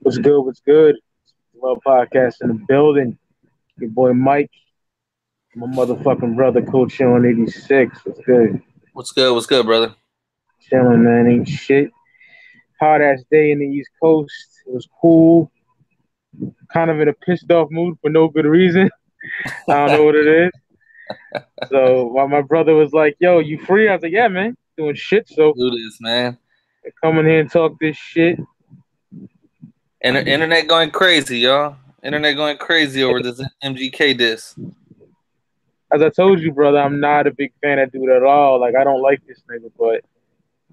What's good? What's good? Love podcast in the building. Your boy Mike, my motherfucking brother, Coach on 86. What's good? What's good? What's good, brother? Chilling, man. Ain't shit. Hot ass day in the East Coast. It was cool. Kind of in a pissed off mood for no good reason. I don't know what it is. So while my brother was like, "Yo, you free?" I was like, "Yeah, man. Doing shit." So Do this, man. come in here and talk this shit. Internet going crazy, y'all. Internet going crazy over this MGK disc. As I told you, brother, I'm not a big fan of dude at all. Like I don't like this nigga, but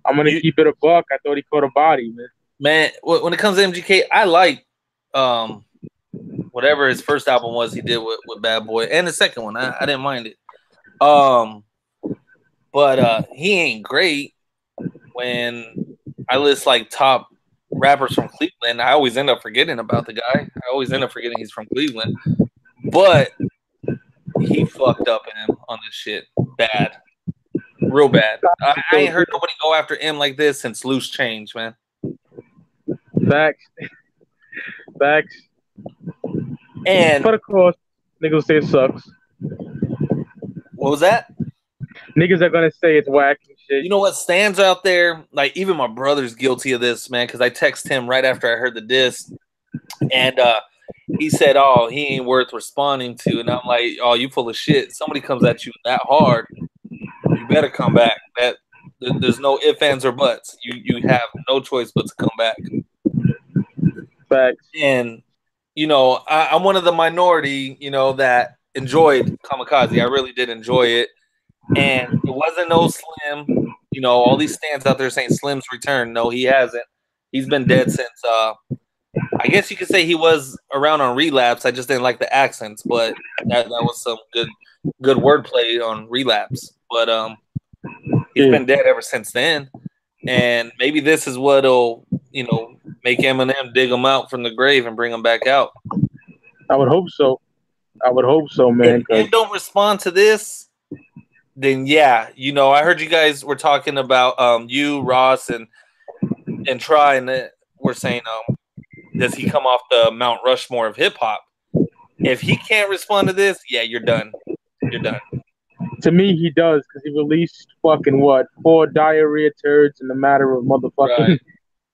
I'm gonna You, keep it a buck. I thought he caught a body, man. man, when it comes to MGK, I like whatever his first album was he did with Bad Boy, and the second one. I didn't mind it. But he ain't great. When I list like top rappers from Cleveland, I always end up forgetting about the guy. I always end up forgetting he's from Cleveland. But he fucked up him on this shit bad, real bad. I ain't heard nobody go after him like this since Loose Change, man. Facts. Facts. And But of course, niggas say it sucks. what was that? Niggas are gonna say it's whack and shit. You know what stands out there? Like even my brother's guilty of this, man. Because I text him right after I heard the diss, and he said, "Oh, he ain't worth responding to." And I'm like, "Oh, you full of shit. Somebody comes at you that hard, you better come back. There's no ifs, ands, or buts. You have no choice but to come back." Facts. And you know, I'm one of the minority, that enjoyed Kamikaze. I really did enjoy it, and it wasn't no Slim. All these stands out there saying Slim's return. No, he hasn't. He's been dead since. I guess you could say he was around on Relapse. I just didn't like the accents, but that was some good wordplay on Relapse. But he's been dead ever since then, and maybe this is what'll make Eminem dig him out from the grave and bring him back out. I would hope so. I would hope so, man. If don't respond to this, then yeah, I heard you guys were talking about you, Ross, and Try, and we're saying does he come off the Mount Rushmore of hip hop? If he can't respond to this, yeah, you're done. You're done. To me, he does because he released fucking 4 diarrhea turds in a matter of motherfucking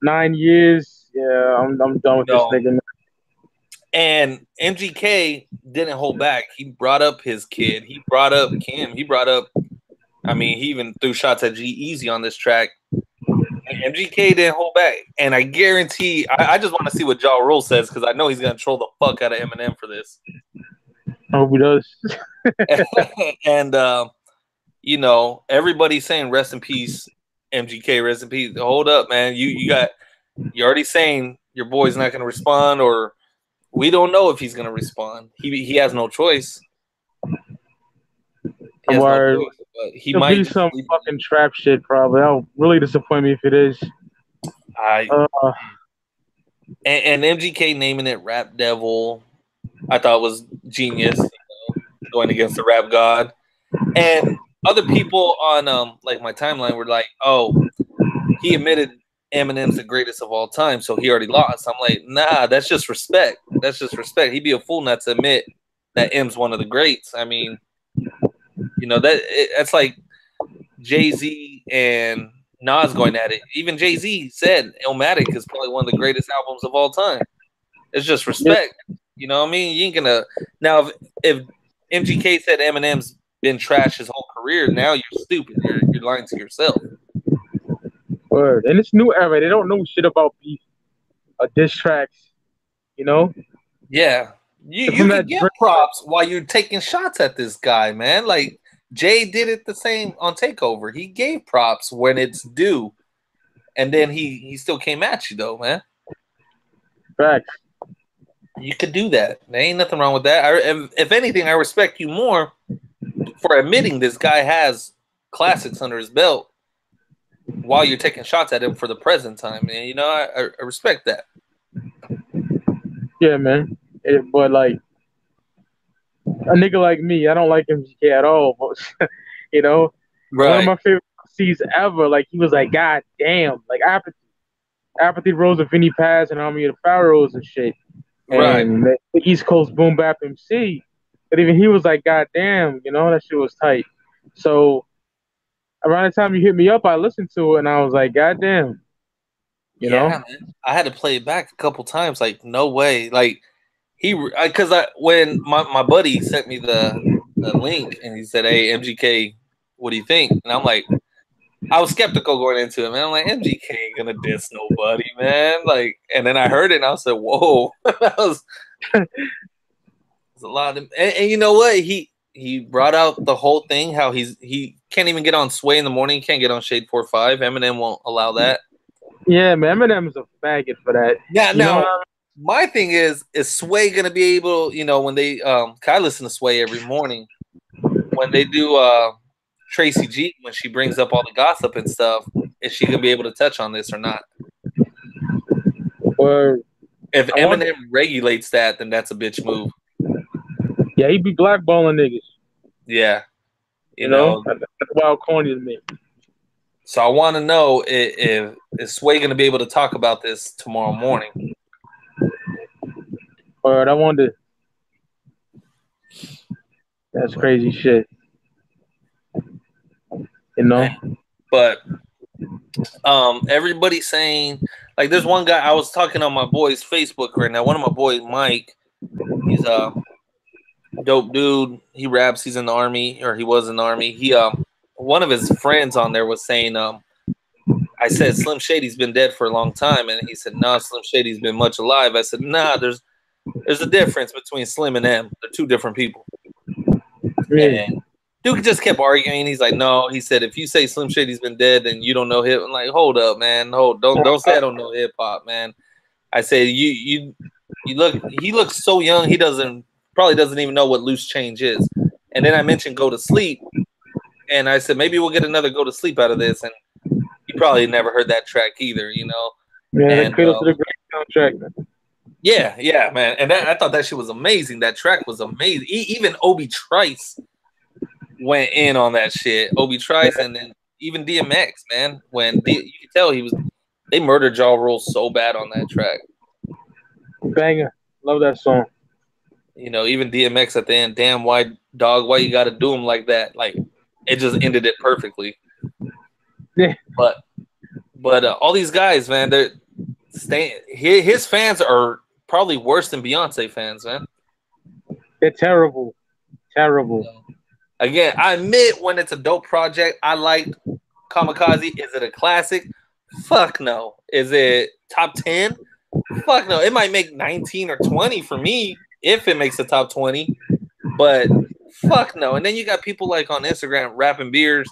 9 years. Yeah, I'm done with this nigga. And MGK didn't hold back. He brought up his kid. He brought up Kim. He even threw shots at G-Eazy on this track. And MGK didn't hold back. And I guarantee, I just want to see what Ja Rule says because I know he's going to troll the fuck out of Eminem for this. I hope he does. And, everybody's saying rest in peace, MGK, rest in peace. Hold up, man. You're already saying your boy's not going to respond, or we don't know if he's going to respond. He has no choice. He has no choice, but he might be some fucking trap shit. Probably. That'll really disappoint me if it is. And MGK naming it Rap Devil, I thought was genius. Going against the rap god, and other people on like my timeline were like, "Oh, he admitted Eminem's the greatest of all time, so he already lost." I'm like, nah, that's just respect. That's just respect. He'd be a fool not to admit that M's one of the greats. I mean, that's like Jay-Z and Nas going at it. Even Jay-Z said Illmatic is probably one of the greatest albums of all time. It's just respect. You know what I mean? You ain't gonna now if MGK said Eminem's been trash his whole career, now you're stupid. You're lying to yourself. Word. And it's new era. They don't know shit about beef or diss tracks. Yeah. You can give props while you're taking shots at this guy, man. Like Jay did it the same on Takeover. He gave props when it's due. And then he still came at you though, man. Facts. You could do that. There ain't nothing wrong with that. If anything, I respect you more for admitting this guy has classics under his belt while you're taking shots at him for the present time. And, I respect that. Yeah, man. But, like, a nigga like me, I don't like MGK at all. But, Right. One of my favorite MCs ever, like, he was like, God damn. Like, Apathy. Apathy Rose of Vinnie Paz and Army of the Pharaohs and shit. Right. And the East Coast Boom Bap MC. But even he was like, God damn, you know, that shit was tight. So around the time you hit me up, I listened to it and I was like, God damn. You know? Man. I had to play it back a couple times. Like, no way. Like, because when my buddy sent me the link and he said, "Hey, MGK, what do you think?" And I'm like, I was skeptical going into it, man. I'm like, MGK ain't gonna diss nobody, man. Like, and then I heard it and I said, "Whoa, that was a lot." And you know what? He brought out the whole thing. How he can't even get on Sway in the morning. He can't get on Shade 4-5. Eminem won't allow that. Yeah, man. Eminem's a faggot for that. Yeah. You know what Now, I mean? my thing is Sway gonna be able? You know, when they I listen to Sway every morning when they do Tracy G when she brings up all the gossip and stuff. Is she gonna be able to touch on this or not? Or If Eminem regulates that, then that's a bitch move. yeah, he be blackballing niggas. Yeah. You know? That's wild corny to me. So I want to know if is Sway going to be able to talk about this tomorrow morning. All right, I wonder. That's crazy shit. You know? But everybody's saying, like, there's one guy, I was talking on my boy's Facebook right now. One of my boys, Mike, he's a dope dude. He raps. He's in the army, or he was in the army. He one of his friends on there was saying, I said Slim Shady's been dead for a long time, and he said, "No, Slim Shady's been much alive." I said, "Nah, there's a difference between Slim and M. They're two different people." Yeah. And Duke just kept arguing. He's like, "No," he said, "if you say Slim Shady's been dead, then you don't know hip." I'm like, "Hold up, man. Don't say I don't know hip hop, man." I said, "You look. He looks so young. He probably doesn't even know what Loose Change is." And then I mentioned Go to Sleep, and I said, maybe we'll get another Go to Sleep out of this. And he probably never heard that track either, you know. Yeah, the Cradle to the Grave soundtrack, man. Yeah, man. And I thought that shit was amazing. That track was amazing. Even Obi Trice went in on that shit. Obi Trice, and then even DMX, man. When you could tell they murdered Ja Rule so bad on that track. Banger. Love that song. You know, even DMX at the end, damn, why you got to do him like that? Like, it just ended it perfectly. Yeah. But all these guys, man, they're staying. His fans are probably worse than Beyonce fans, man. They're terrible. Terrible. Again, I admit when it's a dope project, I liked Kamikaze. Is it a classic? Fuck no. Is it top 10? Fuck no. It might make 19 or 20 for me if it makes the top 20. But fuck no. And then you got people like on Instagram, Rapping Beers,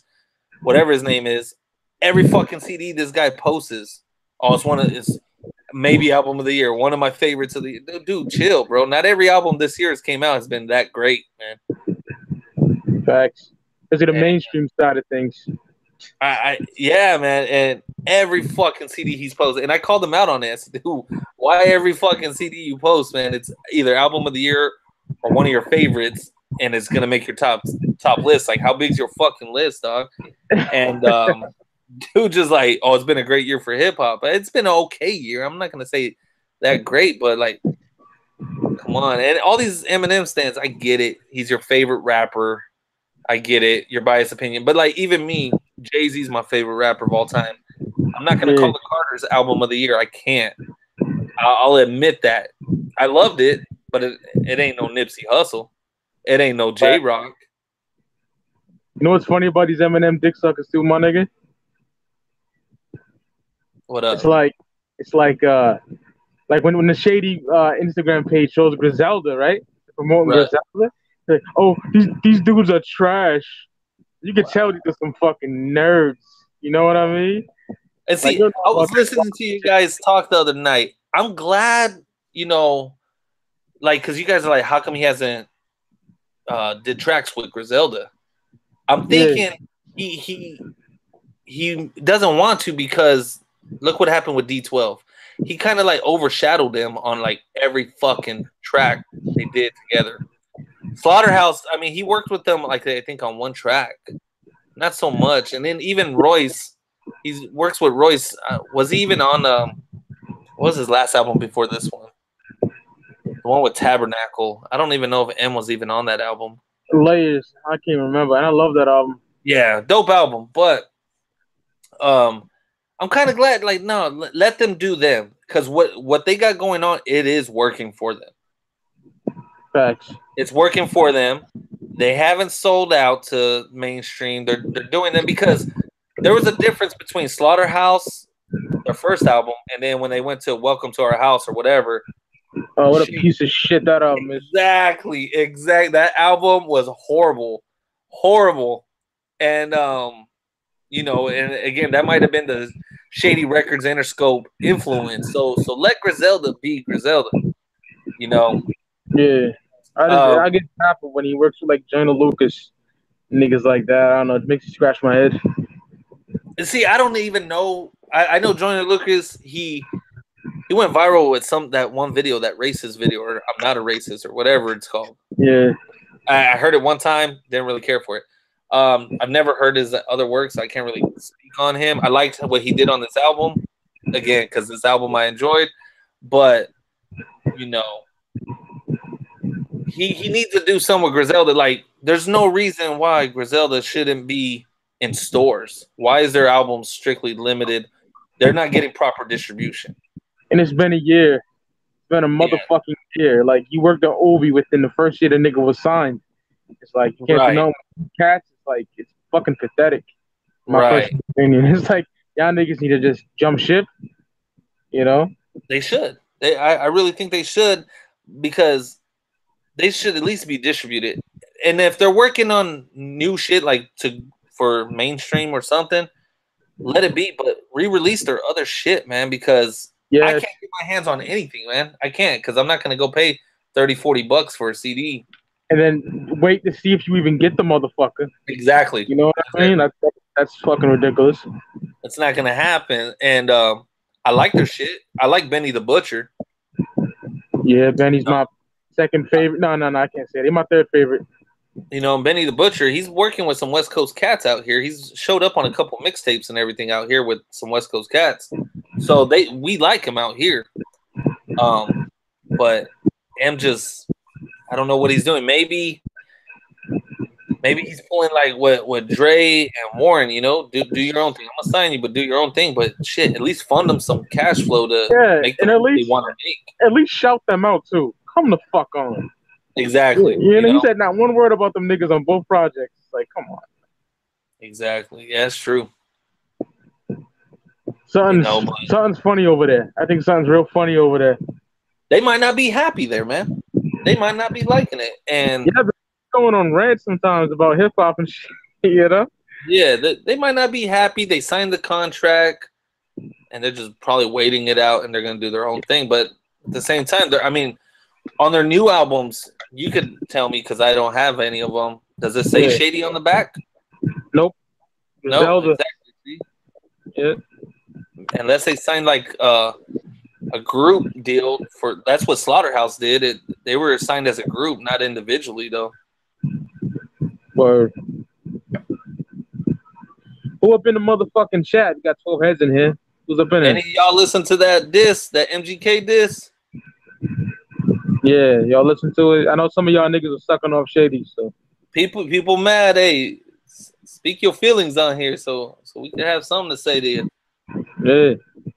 whatever his name is. Every fucking CD this guy posts. Oh, it's maybe album of the year. One of my favorites of the year. Dude, chill, bro. Not every album this year has came out has been that great, man. Facts. Because of the mainstream side of things. Yeah, man. And every fucking CD he's posted. And I called him out on that. I said, dude, why every fucking CD you post, man? It's either album of the year or one of your favorites, and it's gonna make your top list. Like, how big's your fucking list, dog? And dude just like, oh, it's been a great year for hip hop. It's been an okay year. I'm not gonna say that great, but like, come on. And all these Eminem stands, I get it. He's your favorite rapper. I get it. Your biased opinion. But like, even me, Jay-Z's my favorite rapper of all time. I'm not gonna call the Carter's album of the year. I can't. I'll admit that. I loved it, but it ain't no Nipsey Hussle. It ain't no J-Rock. You know what's funny about these Eminem dick suckers too, my nigga? What up? It's like when the shady Instagram page shows Griselda, right? Promoting Griselda. Like, oh, these dudes are trash. You can tell these are some fucking nerds. You know what I mean? And see, I was listening to you guys talk the other night. I'm glad, you know, like, because you guys are like, how come he hasn't did tracks with Griselda? I'm thinking he doesn't want to, because look what happened with D12. He kind of like overshadowed them on like every fucking track they did together. Slaughterhouse, I mean, he worked with them like I think on one track, not so much. And then even Royce, he works with Royce. Was he even on What was his last album before this one? The one with Tabernacle. I don't even know if M was even on that album. Layers. I can't remember, and I love that album. Yeah, dope album. But I'm kind of glad. Like, no, let them do them, because what they got going on, it is working for them. Facts. It's working for them. They haven't sold out to mainstream. They're doing them because there was a difference between Slaughterhouse, their first album, and then when they went to Welcome to Our House or whatever. Oh, what a piece of shit that album is. Exactly. That album was horrible. And you know, and again, that might have been the Shady Records Interscope influence. So let Griselda be Griselda. You know. Yeah. I get happy when he works with like Joyner Lucas, niggas like that. I don't know. It makes me scratch my head. And see, I don't even know. I know Joyner Lucas. He went viral with that one video, that racist video, or I'm not a racist, or whatever it's called. Yeah. I heard it one time, didn't really care for it. I've never heard his other works. So I can't really speak on him. I liked what he did on this album, again, because this album I enjoyed. But you know, he needs to do something with Griselda. Like, there's no reason why Griselda shouldn't be in stores. Why is their album strictly limited? They're not getting proper distribution. And it's been a year. It's been a motherfucking year. Like, you worked at Obi within the first year the nigga was signed. It's like, you can't do no cats. It's like, it's fucking pathetic. My personal opinion. It's like, y'all niggas need to just jump ship. You know? They should. I really think they should, because they should at least be distributed. And if they're working on new shit, like for mainstream or something, let it be. But re-release their other shit, man, because I can't get my hands on anything, man. I can't, because I'm not going to go pay $30-$40 for a CD. And then wait to see if you even get the motherfucker. Exactly. You know what I mean? That's fucking ridiculous. It's not going to happen. And I like their shit. I like Benny the Butcher. Yeah, Benny's my second favorite. No, I can't say it. He's my third favorite. You know, Benny the Butcher, he's working with some West Coast cats out here. He's showed up on a couple mixtapes and everything out here with some West Coast cats. So we like him out here. But M just, I don't know what he's doing. Maybe he's pulling like what Dre and Warren, you know, do your own thing. I'm gonna sign you, but do your own thing. But shit, at least fund them some cash flow to make them what they want to make. At least shout them out too. Come the fuck on. Exactly. Yeah, you said not one word about them niggas on both projects. Like, come on. Exactly. Yeah, that's true. Something's funny over there. I think something's real funny over there. They might not be happy there, man. They might not be liking it. And yeah, but going on rants sometimes about hip hop and shit, you know? Yeah, they might not be happy. They signed the contract, and they're just probably waiting it out, and they're going to do their own thing. But at the same time, on their new albums, you could tell me, because I don't have any of them. Does it say Shady on the back? Nope. No, exactly. Yeah. Unless they signed like a group deal that's what Slaughterhouse did. They were signed as a group, not individually, though. Word. Who up in the motherfucking chat? We got 12 heads in here. Who's up in it? Any of y'all listen to that MGK diss? Yeah, y'all listen to it. I know some of y'all niggas are sucking off Shady, so people mad. Hey, speak your feelings on here, so we can have something to say to you. Yeah,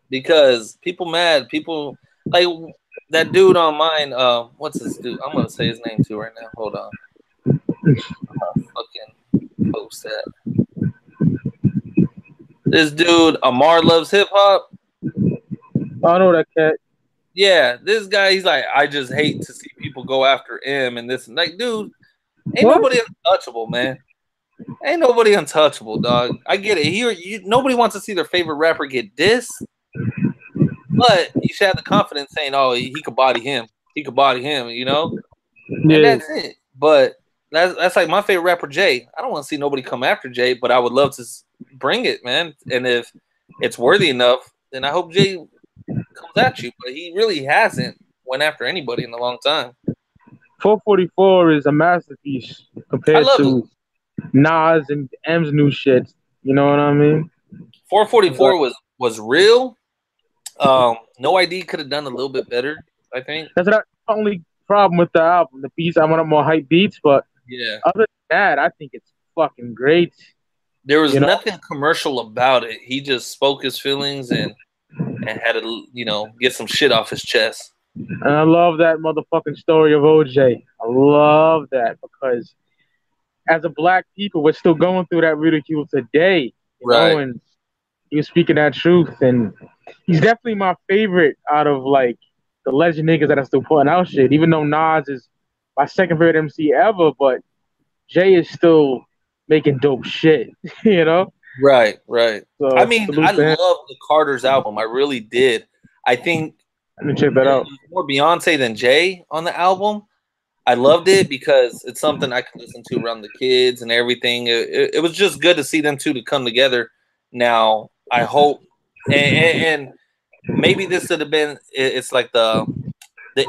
because people mad. People like that dude on mine. What's his dude? I'm gonna say his name too right now. Hold on. I'm gonna fucking post that. This dude, Amar Loves Hip Hop. I know that cat. Yeah, this guy, he's like, I just hate to see people go after him and this. Like, dude, ain't nobody untouchable, man. Ain't nobody untouchable, dog. I get it. Nobody wants to see their favorite rapper get dissed, but you should have the confidence saying, "Oh, he could body him. He could body him." You know, Yeah. And that's it. But that's like my favorite rapper, Jay. I don't want to see nobody come after Jay, but I would love to bring it, man. And if it's worthy enough, then I hope Jay comes at you. But he really hasn't went after anybody in a long time. 444 is a masterpiece compared to Nas and M's new shit. You know what I mean? 444 was real. No ID could have done a little bit better, I think. That's the only problem with the album. The beats, I want more hype beats, but Yeah. other than that, I think it's fucking great. There was nothing commercial about it. He just spoke his feelings and had to, get some shit off his chest. And I love that motherfucking story of OJ. I love that because as a black people, we're still going through that ridicule today, you know, and he was speaking that truth. And he's definitely my favorite out of, like, the legend niggas that are still putting out shit, even though Nas is my second favorite MC ever, but Jay is still making dope shit, you know? Right. So, I mean, I love the Carter's album. I really did. I think let me check that out. More Beyonce than Jay on the album. I loved it because it's something I could listen to around the kids and everything. It was just good to see them two to come together. Now, I hope, and maybe this would have been, it's like the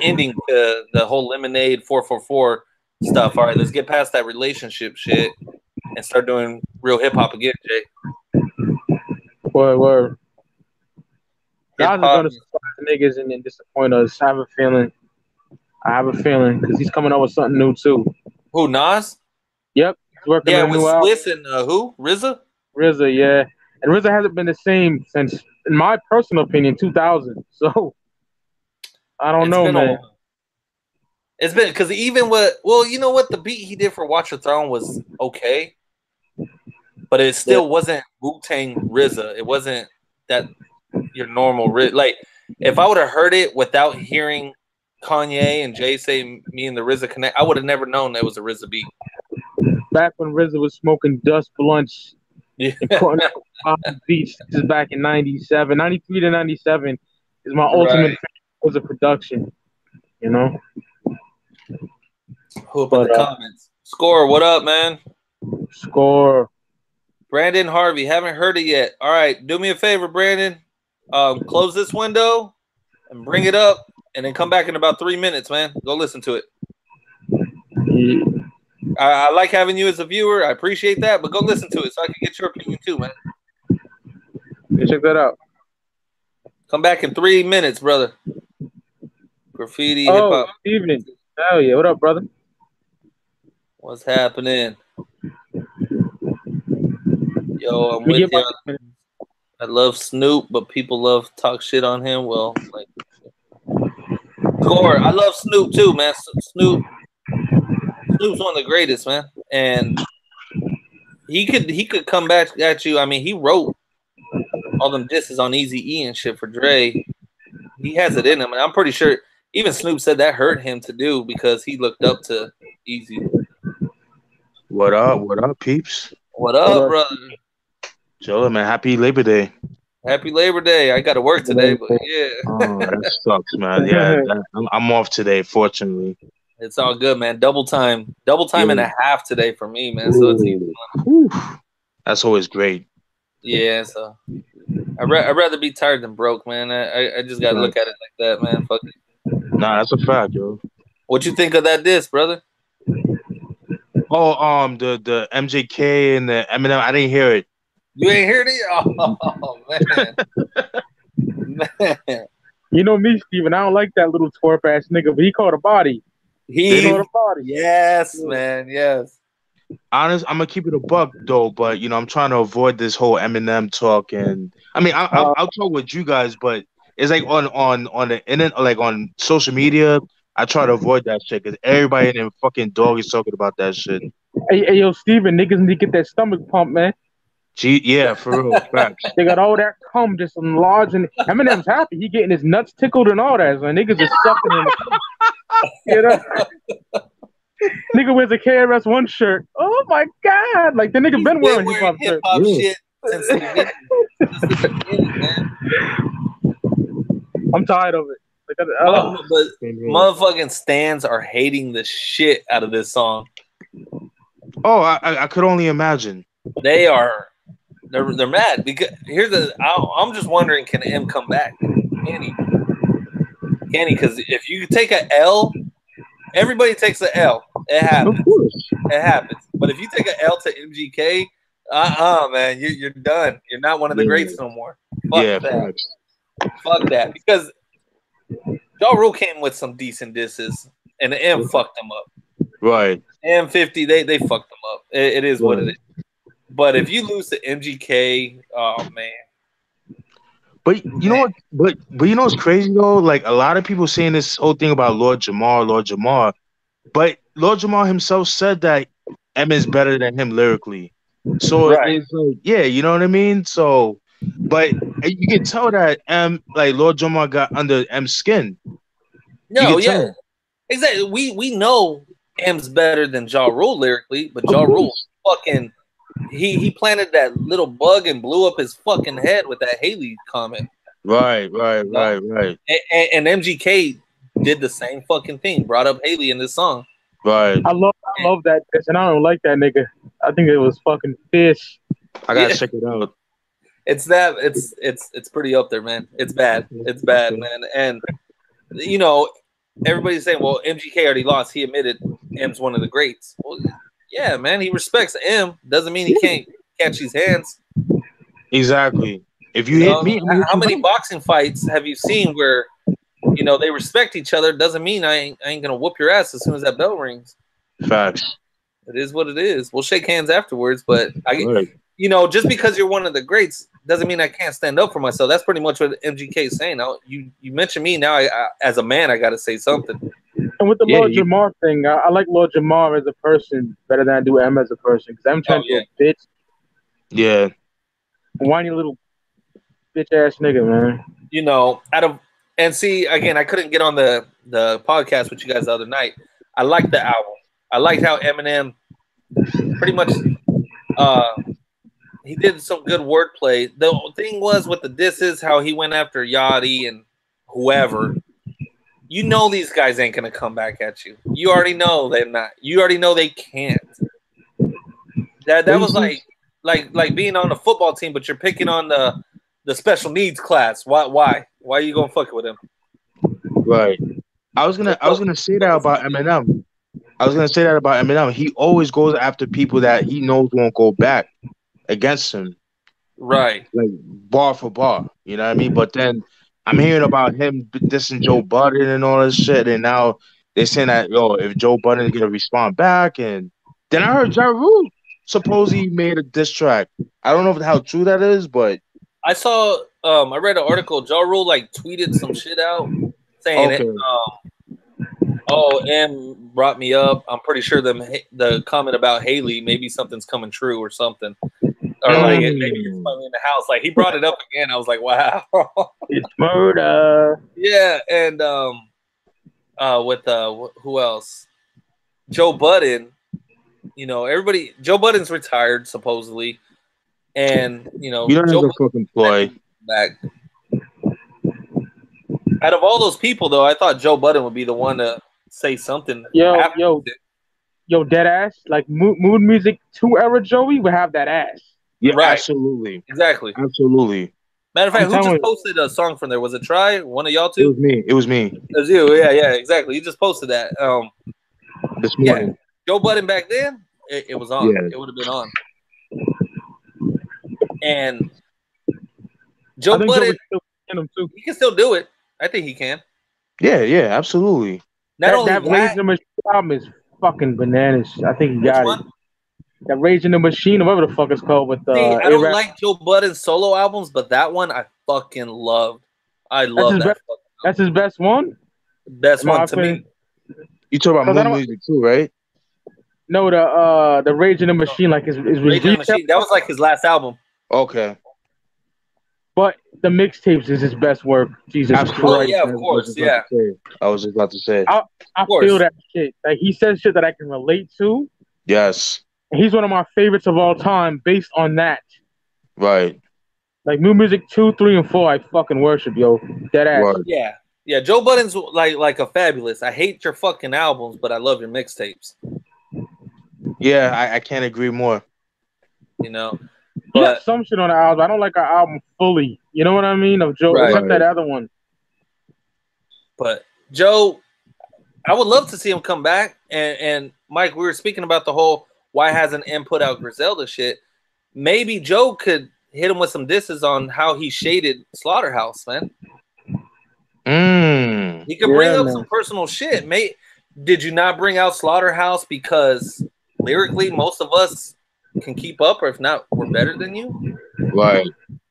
ending to the whole Lemonade 444 stuff. All right, let's get past that relationship shit and start doing real hip hop again, Jay. Word. Guys are gonna surprise niggas and then disappoint us. I have a feeling because he's coming out with something new too. Who, Nas? Yep, he's working on a new album. Swiss and who? RZA? RZA, yeah, and RZA hasn't been the same since, in my personal opinion, 2000. So I don't know, man. It's been because even you know what, the beat he did for Watch the Throne was okay, but it still wasn't Wu-Tang RZA. It wasn't that your normal RZA. Like, if I would have heard it without hearing Kanye and Jay say "Me and the RZA connect," I would have never known that was a RZA beat. Back when RZA was smoking dust blunts and putting out beats, this is back in 97, 93 to 97 is my ultimate was a production, you know. Who up in the comments? Score, what up, man? Score. Brandon Harvey, haven't heard it yet. All right, do me a favor, Brandon. Close this window and bring it up, and then come back in about 3 minutes, man. Go listen to it. Yeah. I like having you as a viewer. I appreciate that, but go listen to it so I can get your opinion too, man. Check that out. Come back in 3 minutes, brother. Graffiti, hip hop. Evening. Hell yeah. What up, brother? What's happening? Yo, I'm with you. I love Snoop, but people love talk shit on him. Well, like, Core, I love Snoop too, man. Snoop's one of the greatest, man. And he could come back at you. I mean, he wrote all them disses on Eazy-E and shit for Dre. He has it in him, and I'm pretty sure even Snoop said that hurt him to do because he looked up to Eazy. What up, peeps? What up, brother? Joe, man, happy Labor Day. Happy Labor Day. I got to work today, but yeah. Oh, that sucks, man. Yeah, I'm off today, fortunately. It's all good, man. Double time and a half today for me, man. So it's even fun. That's always great. Yeah, so I'd rather be tired than broke, man. I just gotta look at it like that, man. Fuck it. Nah, that's a fact, yo. What you think of that disc, brother? Oh, the MGK and the Eminem. I didn't hear it. You ain't heard it? Oh man. Man. You know me, Steven. I don't like that little twerp ass nigga, but he caught a body. He caught a body. Yes, man. Yes. Honest, I'm gonna keep it a buck though, but I'm trying to avoid this whole Eminem talk, and I mean I'll talk with you guys, but it's like on the internet, like on social media, I try to avoid that shit because everybody in fucking dog is talking about that shit. Hey, yo, Steven, niggas need to get that stomach pump, man. Yeah, for real, facts. They got all that cum just enlarged, and Eminem's happy. He getting his nuts tickled and all that. So niggas just sucking him. You know? Nigga wears a KRS-One shirt. Oh my god! Like the nigga been wearing hip hop shit since the beginning, man. I'm tired of it. Like, but motherfucking stans are hating the shit out of this song. Oh, I could only imagine. They are. They're mad because I'm just wondering, can M come back? Can he? Because if you take a L, everybody takes an L. It happens. Of course. It happens. But if you take an L to MGK, man, you're done. You're not one of the greats no more. Fuck that. Fuck that. Because Ja Rule came with some decent disses, and the M fucked them up. Right. M50, they fucked them up. It is what it is. But if you lose to MGK, oh man. But you know what? But you know what's crazy though? Like a lot of people saying this whole thing about Lord Jamar, but Lord Jamar himself said that M is better than him lyrically. So it's like, yeah, you know what I mean. So, but you can tell that like Lord Jamar got under M's skin. No, yeah, exactly. We know M's better than Ja Rule lyrically, but Ja Rule fucking he planted that little bug and blew up his fucking head with that Haley comment. Right. And MGK did the same fucking thing. Brought up Haley in this song. Right. I love that, and I don't like that nigga. I think it was fucking fish. I gotta check it out. It's pretty up there, man. It's bad. It's bad, man. And you know, everybody's saying, well, MGK already lost. He admitted M's one of the greats. Well, yeah, man. He respects M. Doesn't mean he can't catch his hands. Exactly. If you hit me, how many boxing fights have you seen where they respect each other? Doesn't mean I ain't gonna whoop your ass as soon as that bell rings. Facts. It is what it is. We'll shake hands afterwards, but just because you're one of the greats doesn't mean I can't stand up for myself. That's pretty much what MGK is saying. Now, you mentioned me. Now, I as a man, I got to say something. And with the Lord Jamar thing, I like Lord Jamar as a person better than I do M as a person because I'm trying to be a bitch. Yeah. Whiny little bitch ass nigga, man. And see, again, I couldn't get on the podcast with you guys the other night. I liked the album. I liked how Eminem pretty much he did some good wordplay. The thing was with the disses, how he went after Yachty and whoever. You know these guys ain't gonna come back at you. You already know they're not. You already know they can't. That was like being on a football team, but you're picking on the special needs class. Why are you gonna fuck with him? Right. I was gonna say that about Eminem. He always goes after people that he knows won't go back against him. Right. Like bar for bar. You know what I mean? But then I'm hearing about him dissing Joe Budden and all this shit, and now they're saying that if Joe Budden is gonna respond back, and then I heard Ja Rule supposedly made a diss track. I don't know how true that is, but I saw I read an article. Ja Rule tweeted some shit out saying M brought me up. I'm pretty sure the comment about Haley, maybe something's coming true or something. Or maybe it's finally in the house. He brought it up again. I was like, wow. It's murder. Yeah, and with who else? Joe Budden. Everybody. Joe Budden's retired supposedly, and Joe Budden fucking play back. Out of all those people, though, I thought Joe Budden would be the one to say something. Yo, dead ass. Like Mood Music 2 era Joey would have that ass. Yeah, right. Absolutely. Exactly. Absolutely. Matter of fact, who just posted a song from there? Was it Try? One of y'all two? It was me. It was you. Yeah, exactly. You just posted that. This morning. Yeah. Joe Budden back then, it was on. Yeah. It would have been on. And Joe Budden, he can still do it. I think he can. Yeah, absolutely. That Rage in the Machine album is fucking bananas. I think he got it. That Rage in the Machine, or whatever the fuck it's called. With I don't like Joe Budden's solo albums, but that one I fucking loved. I love that. That's his best one? Best one to me. You talk about Mood Music too, right? No, the Rage in the Machine, his Rage in the Machine. That was his last album. Okay. But the mixtapes is his best work. Jesus Christ. Oh, yeah, of course. Yeah. I was just about to say. I feel that shit. He says shit that I can relate to. Yes. He's one of my favorites of all time based on that. Right. Mood Music 2, 3, and 4, I fucking worship, yo. Dead ass. Right. Yeah. Yeah, Joe Budden's like a fabulous. I hate your fucking albums, but I love your mixtapes. Yeah, I can't agree more. He got some shit on the album. I don't like our album fully. You know what I mean? Of Joe, except that other one. But Joe, I would love to see him come back. And Mike, we were speaking about the whole why hasn't M put out Griselda shit. Maybe Joe could hit him with some disses on how he shaded Slaughterhouse, man. He could bring up some personal shit. Did you not bring out Slaughterhouse because lyrically most of us can keep up, or if not, we're better than you? Right.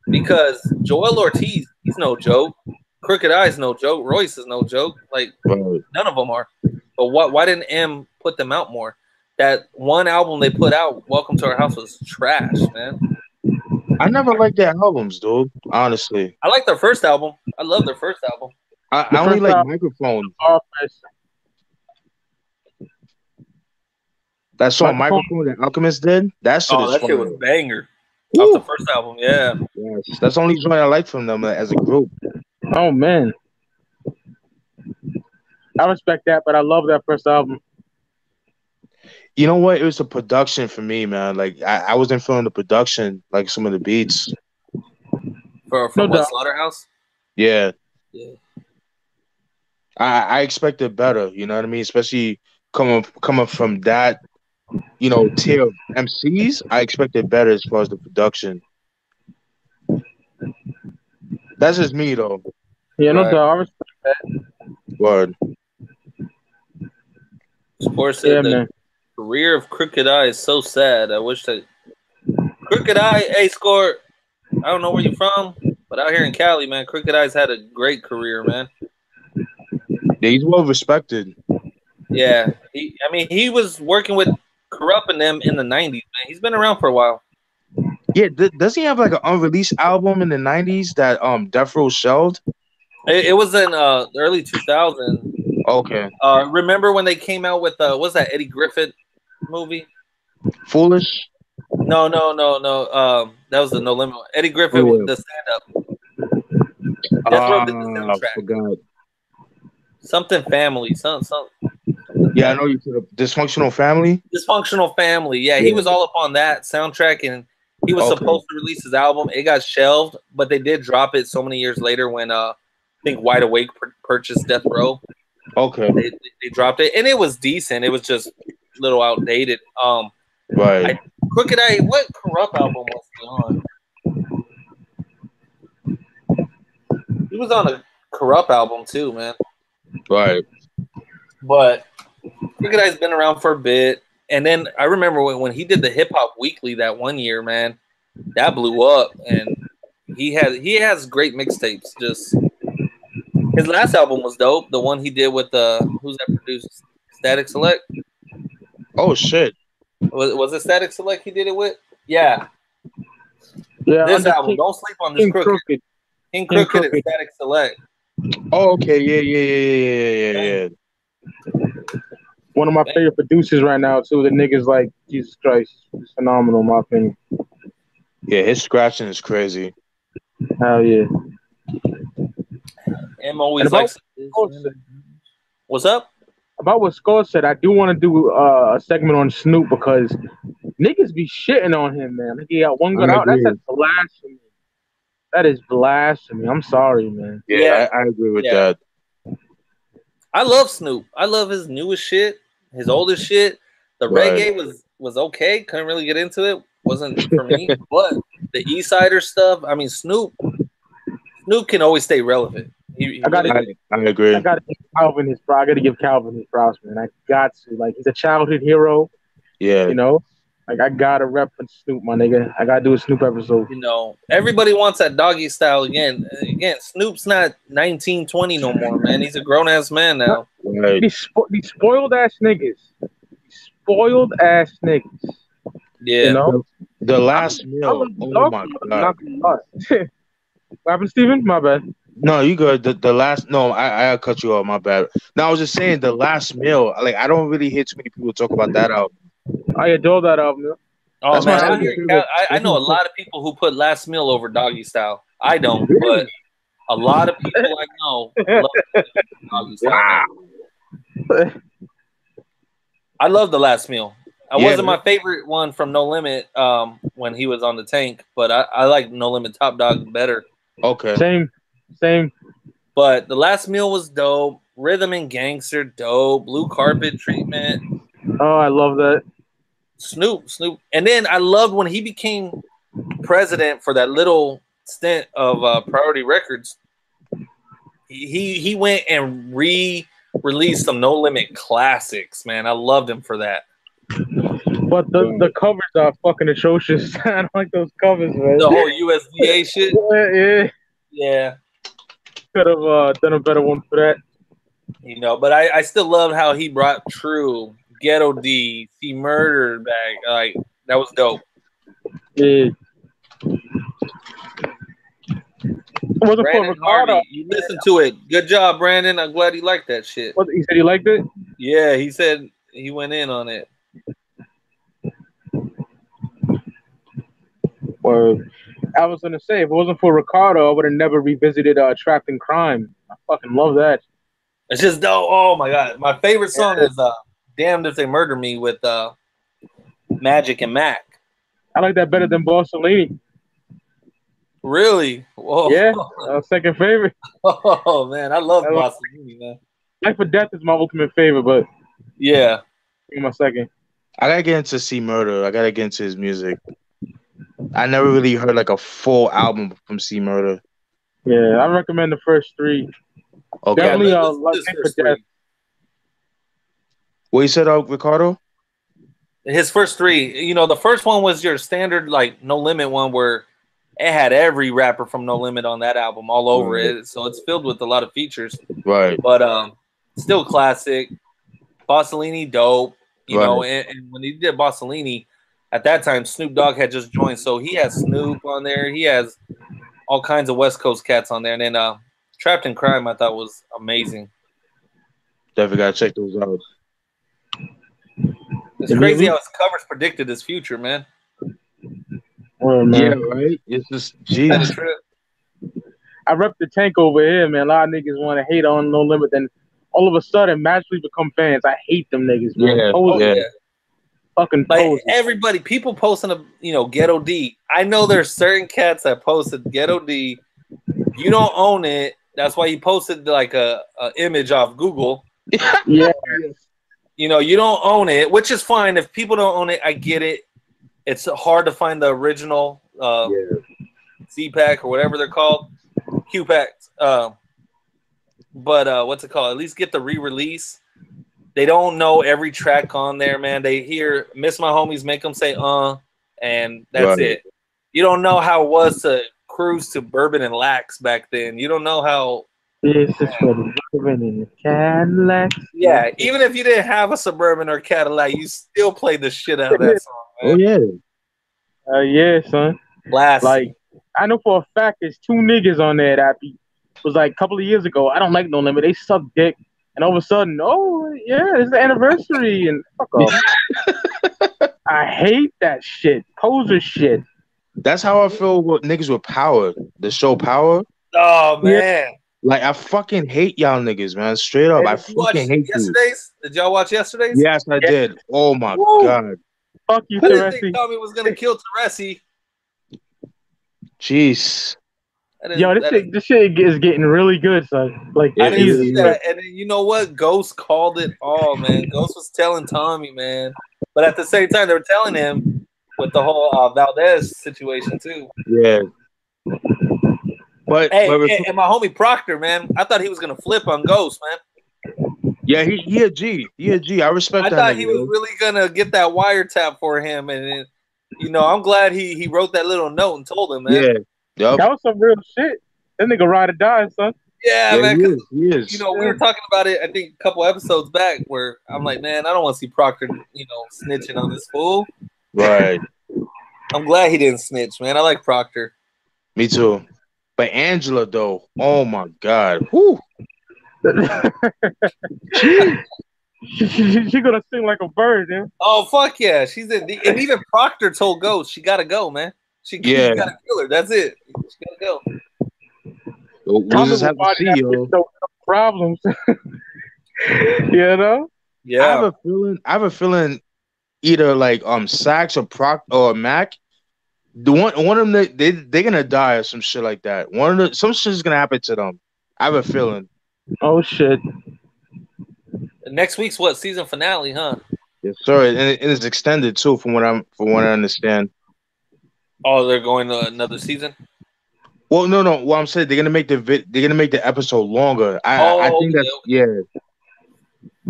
Because Joel Ortiz, he's no joke. Crooked Eye's no joke. Royce is no joke. Like, none of them are. But why didn't M put them out more? That one album they put out, Welcome to Our House, was trash, man. I never liked their albums, dude. Honestly, I like their first album. I love their first album. I only like Microphone. That song Microphone that Alchemist did. That shit is that shit was banger. Off the first album, yeah. Yes, that's the only joint I like from them as a group. Oh man, I respect that, but I love that first album. You know what? It was the production for me, man. Like I wasn't feeling the production, like some of the beats. From what, Slaughterhouse? Yeah. I expected better. You know what I mean? Especially coming from that, you know, tier of MCs. I expected better as far as the production. That's just me, though. Yeah, no doubt. I respect that. Word. Score said the career of Crooked Eye is so sad. I wish that Crooked Eye, hey, Score, I don't know where you're from, but out here in Cali, man, Crooked Eye's had a great career, man. Yeah, he's well respected. Yeah, he was working with Corrupt and them in the 90s, man. He's been around for a while. Yeah, does he have like an unreleased album in the 90s that Death Row shelved? It was in the early 2000s. Okay. Remember when they came out with what's that Eddie Griffith movie? Foolish? No. That was the No Limit. Eddie Griffith with the stand-up. Death Row did the soundtrack. I forgot. Something family. Something. Yeah, I know you said a Dysfunctional Family. Dysfunctional Family. Yeah, he was all up on that soundtrack, and he was supposed to release his album. It got shelved, but they did drop it so many years later when I think Wide Awake purchased Death Row. Okay. They dropped it, and it was decent. It was just a little outdated. Right. Crooked Eye, what Corrupt album was he on? He was on a Corrupt album too, man. Right. But Crooked Eye's been around for a bit. And then I remember when he did the Hip Hop Weekly that one year, man, that blew up. And he has great mixtapes. Just his last album was dope. The one he did with who's that produced? Static Select. Oh shit. Was it Static Select he did it with? Yeah. Yeah. This album, don't sleep on this. Crooked. King Crooked and Static Select. Oh, okay. Yeah. One of my favorite producers right now, too. The nigga's like, Jesus Christ. He's phenomenal, in my opinion. Yeah, his scratching is crazy. Hell yeah. M always likes. What's up? About what Skull said, I do want to do a segment on Snoop because niggas be shitting on him, man. He got one good out. That's blasphemy. That is blasphemy. I'm sorry, man. Yeah, I agree with that. I love Snoop. I love his newest shit, his oldest shit. The reggae was okay. Couldn't really get into it. Wasn't for me. But the East Sider stuff, I mean, Snoop can always stay relevant. I agree. I gotta give Calvin his props. I gotta give Calvin his props, man. I got to. Like, he's a childhood hero. Yeah. You know? Like, I gotta rep Snoop, my nigga. I gotta do a Snoop episode. You know, everybody wants that doggy style again. Again, Snoop's not 19, 20 no more, man. He's a grown-ass man now. Right. These spoiled-ass niggas. Spoiled-ass niggas. Yeah. You know? The last meal. Oh, my God. What happened, Steven? My bad. No, you good. The last. No, I cut you off. My bad. No, I was just saying the last meal. Like, I don't really hear too many people talk about that album. I adore that album. Oh, that's man, I know a lot of people who put Last Meal over Doggy Style. I don't, but a lot of people I know love Doggy Style. Wow. I love the Last Meal. It wasn't my favorite one from No Limit when he was on the Tank, but I like No Limit Top Dog better. Okay. Same. But the Last Meal was dope. Rhythm and Gangster, dope. Blue Carpet Treatment. Oh, I love that. Snoop. And then I loved when he became president for that little stint of Priority Records, he went and released some No Limit classics. Man, I loved him for that. But the covers are fucking atrocious. I don't like those covers, man. The whole USDA shit. Yeah. Could have done a better one for that. You know, but I still love how he brought True, Ghetto D, C Murder back. Like, that was dope. Yeah. It wasn't for Brandon Ricardo. Harvey, you listened to it. Good job, Brandon. I'm glad he liked that shit. What, he said he liked it? Yeah, he said he went in on it. Well, I was gonna say, if it wasn't for Ricardo, I would have never revisited Trapped in Crime. I fucking love that. It's just dope. Oh my god, my favorite song is "Damned If They Murder Me" with Magic and Mac. I like that better than Bossellini. Really? Whoa. Yeah, second favorite. Oh man, I love Bossellini, man. Life or Death is my ultimate favorite, but yeah, my second. I gotta get into C Murder. I gotta get into his music. I never really heard like a full album from C Murder. Yeah, I recommend the first three. Okay. Definitely Life or Death. What you said, Ricardo? His first three. You know, the first one was your standard like No Limit one where it had every rapper from No Limit on that album all over it. So it's filled with a lot of features. Right. But still classic. Bossellini, dope. You know, and when he did Bossellini, at that time, Snoop Dogg had just joined. So he has Snoop on there. He has all kinds of West Coast cats on there. And then Trapped in Crime, I thought was amazing. Definitely got to check those out. It's crazy how his covers predicted his future, man. Oh, man. Yeah, right? It's just, Jesus. I rep the tank over here, man. A lot of niggas want to hate on No Limit, then all of a sudden magically become fans. I hate them niggas, man. Yeah. Fucking like everybody, people posting Ghetto D. I know there's certain cats that posted Ghetto D. You don't own it. That's why you posted like a image off Google. Yeah. You know, you don't own it, which is fine. If people don't own it, I get it. It's hard to find the original Z-Pack or whatever they're called. Q-Packs. But what's it called? At least get the re-release. They don't know every track on there, man. They hear Miss My Homies, make them say, and that's it. You don't know how it was to cruise to Bourbon and Lax back then. You don't know how. This is for the Bourbon and the Cadillac. Yeah, even if you didn't have a Suburban or Cadillac, you still played the shit out of that song, man. Oh, yeah. Yeah, son. Classic. Like, I know for a fact there's two niggas on there that was like a couple of years ago. I don't like No Limit. They suck dick. And all of a sudden, oh, yeah, it's the anniversary. And fuck off. I hate that shit. Poser shit. That's how I feel with niggas with Power. The show Power. Oh, man. Yeah. Like, I fucking hate y'all niggas, man. Straight up. I fucking hate yesterday's? You. Did y'all watch yesterday's? Yes, I did. Oh, my God. Fuck you, I didn't think Teresi. Tommy was going to kill Teresi. Jeez. Yo, this shit is getting really good, son. Like, I didn't see that. And then, you know what? Ghost called it all, man. Ghost was telling Tommy, man. But at the same time, they were telling him with the whole Valdez situation, too. Yeah. But and my homie Proctor, man, I thought he was going to flip on Ghost, man. Yeah, he a G. He a G. I respect that. I thought he was really going to get that wiretap for him. And, I'm glad he wrote that little note and told him, man. Yeah. Yep. That was some real shit. That nigga ride or die, son. Yeah, man. He is. We were talking about it, I think, a couple episodes back where I'm like, man, I don't want to see Proctor, snitching on this fool. Right. I'm glad he didn't snitch, man. I like Proctor. Me too. But Angela, though, oh my God. Whew. She gonna sing like a bird, man. Oh, fuck yeah. She's in. And even Proctor told Ghost she gotta go, man. She gotta kill her. That's it. She gotta go. We'll just have to see, yo. No problems. You know? Yeah. I have a feeling either like Sax or or Mac. The one of them they're gonna die or some shit like that. Some shit's gonna happen to them. I have a feeling. Oh shit. Next week's what? Season finale, huh? Yes, sir. And it's extended too, from what I understand. Oh, they're going to another season. Well, no. What I'm saying, they're gonna make the episode longer. I Oh, think that okay. yeah.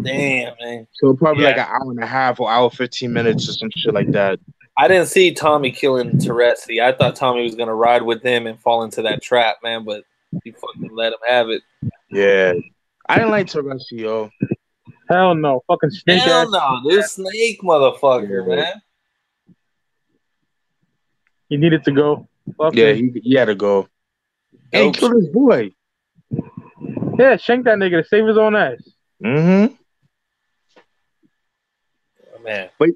Damn, man. So probably like an hour and a half or hour 15 minutes or some shit like that. I didn't see Tommy killing Teresi. I thought Tommy was gonna ride with him and fall into that trap, man. But he fucking let him have it. Yeah, I didn't like Teresi, yo. Hell no, fucking snake Hell ass. no, this snake motherfucker, Yeah. man. He needed to go. Fuck Yeah, him. he had to go. And he Dope killed his boy. Yeah, shank that nigga to save his own ass. Mm-hmm. man. But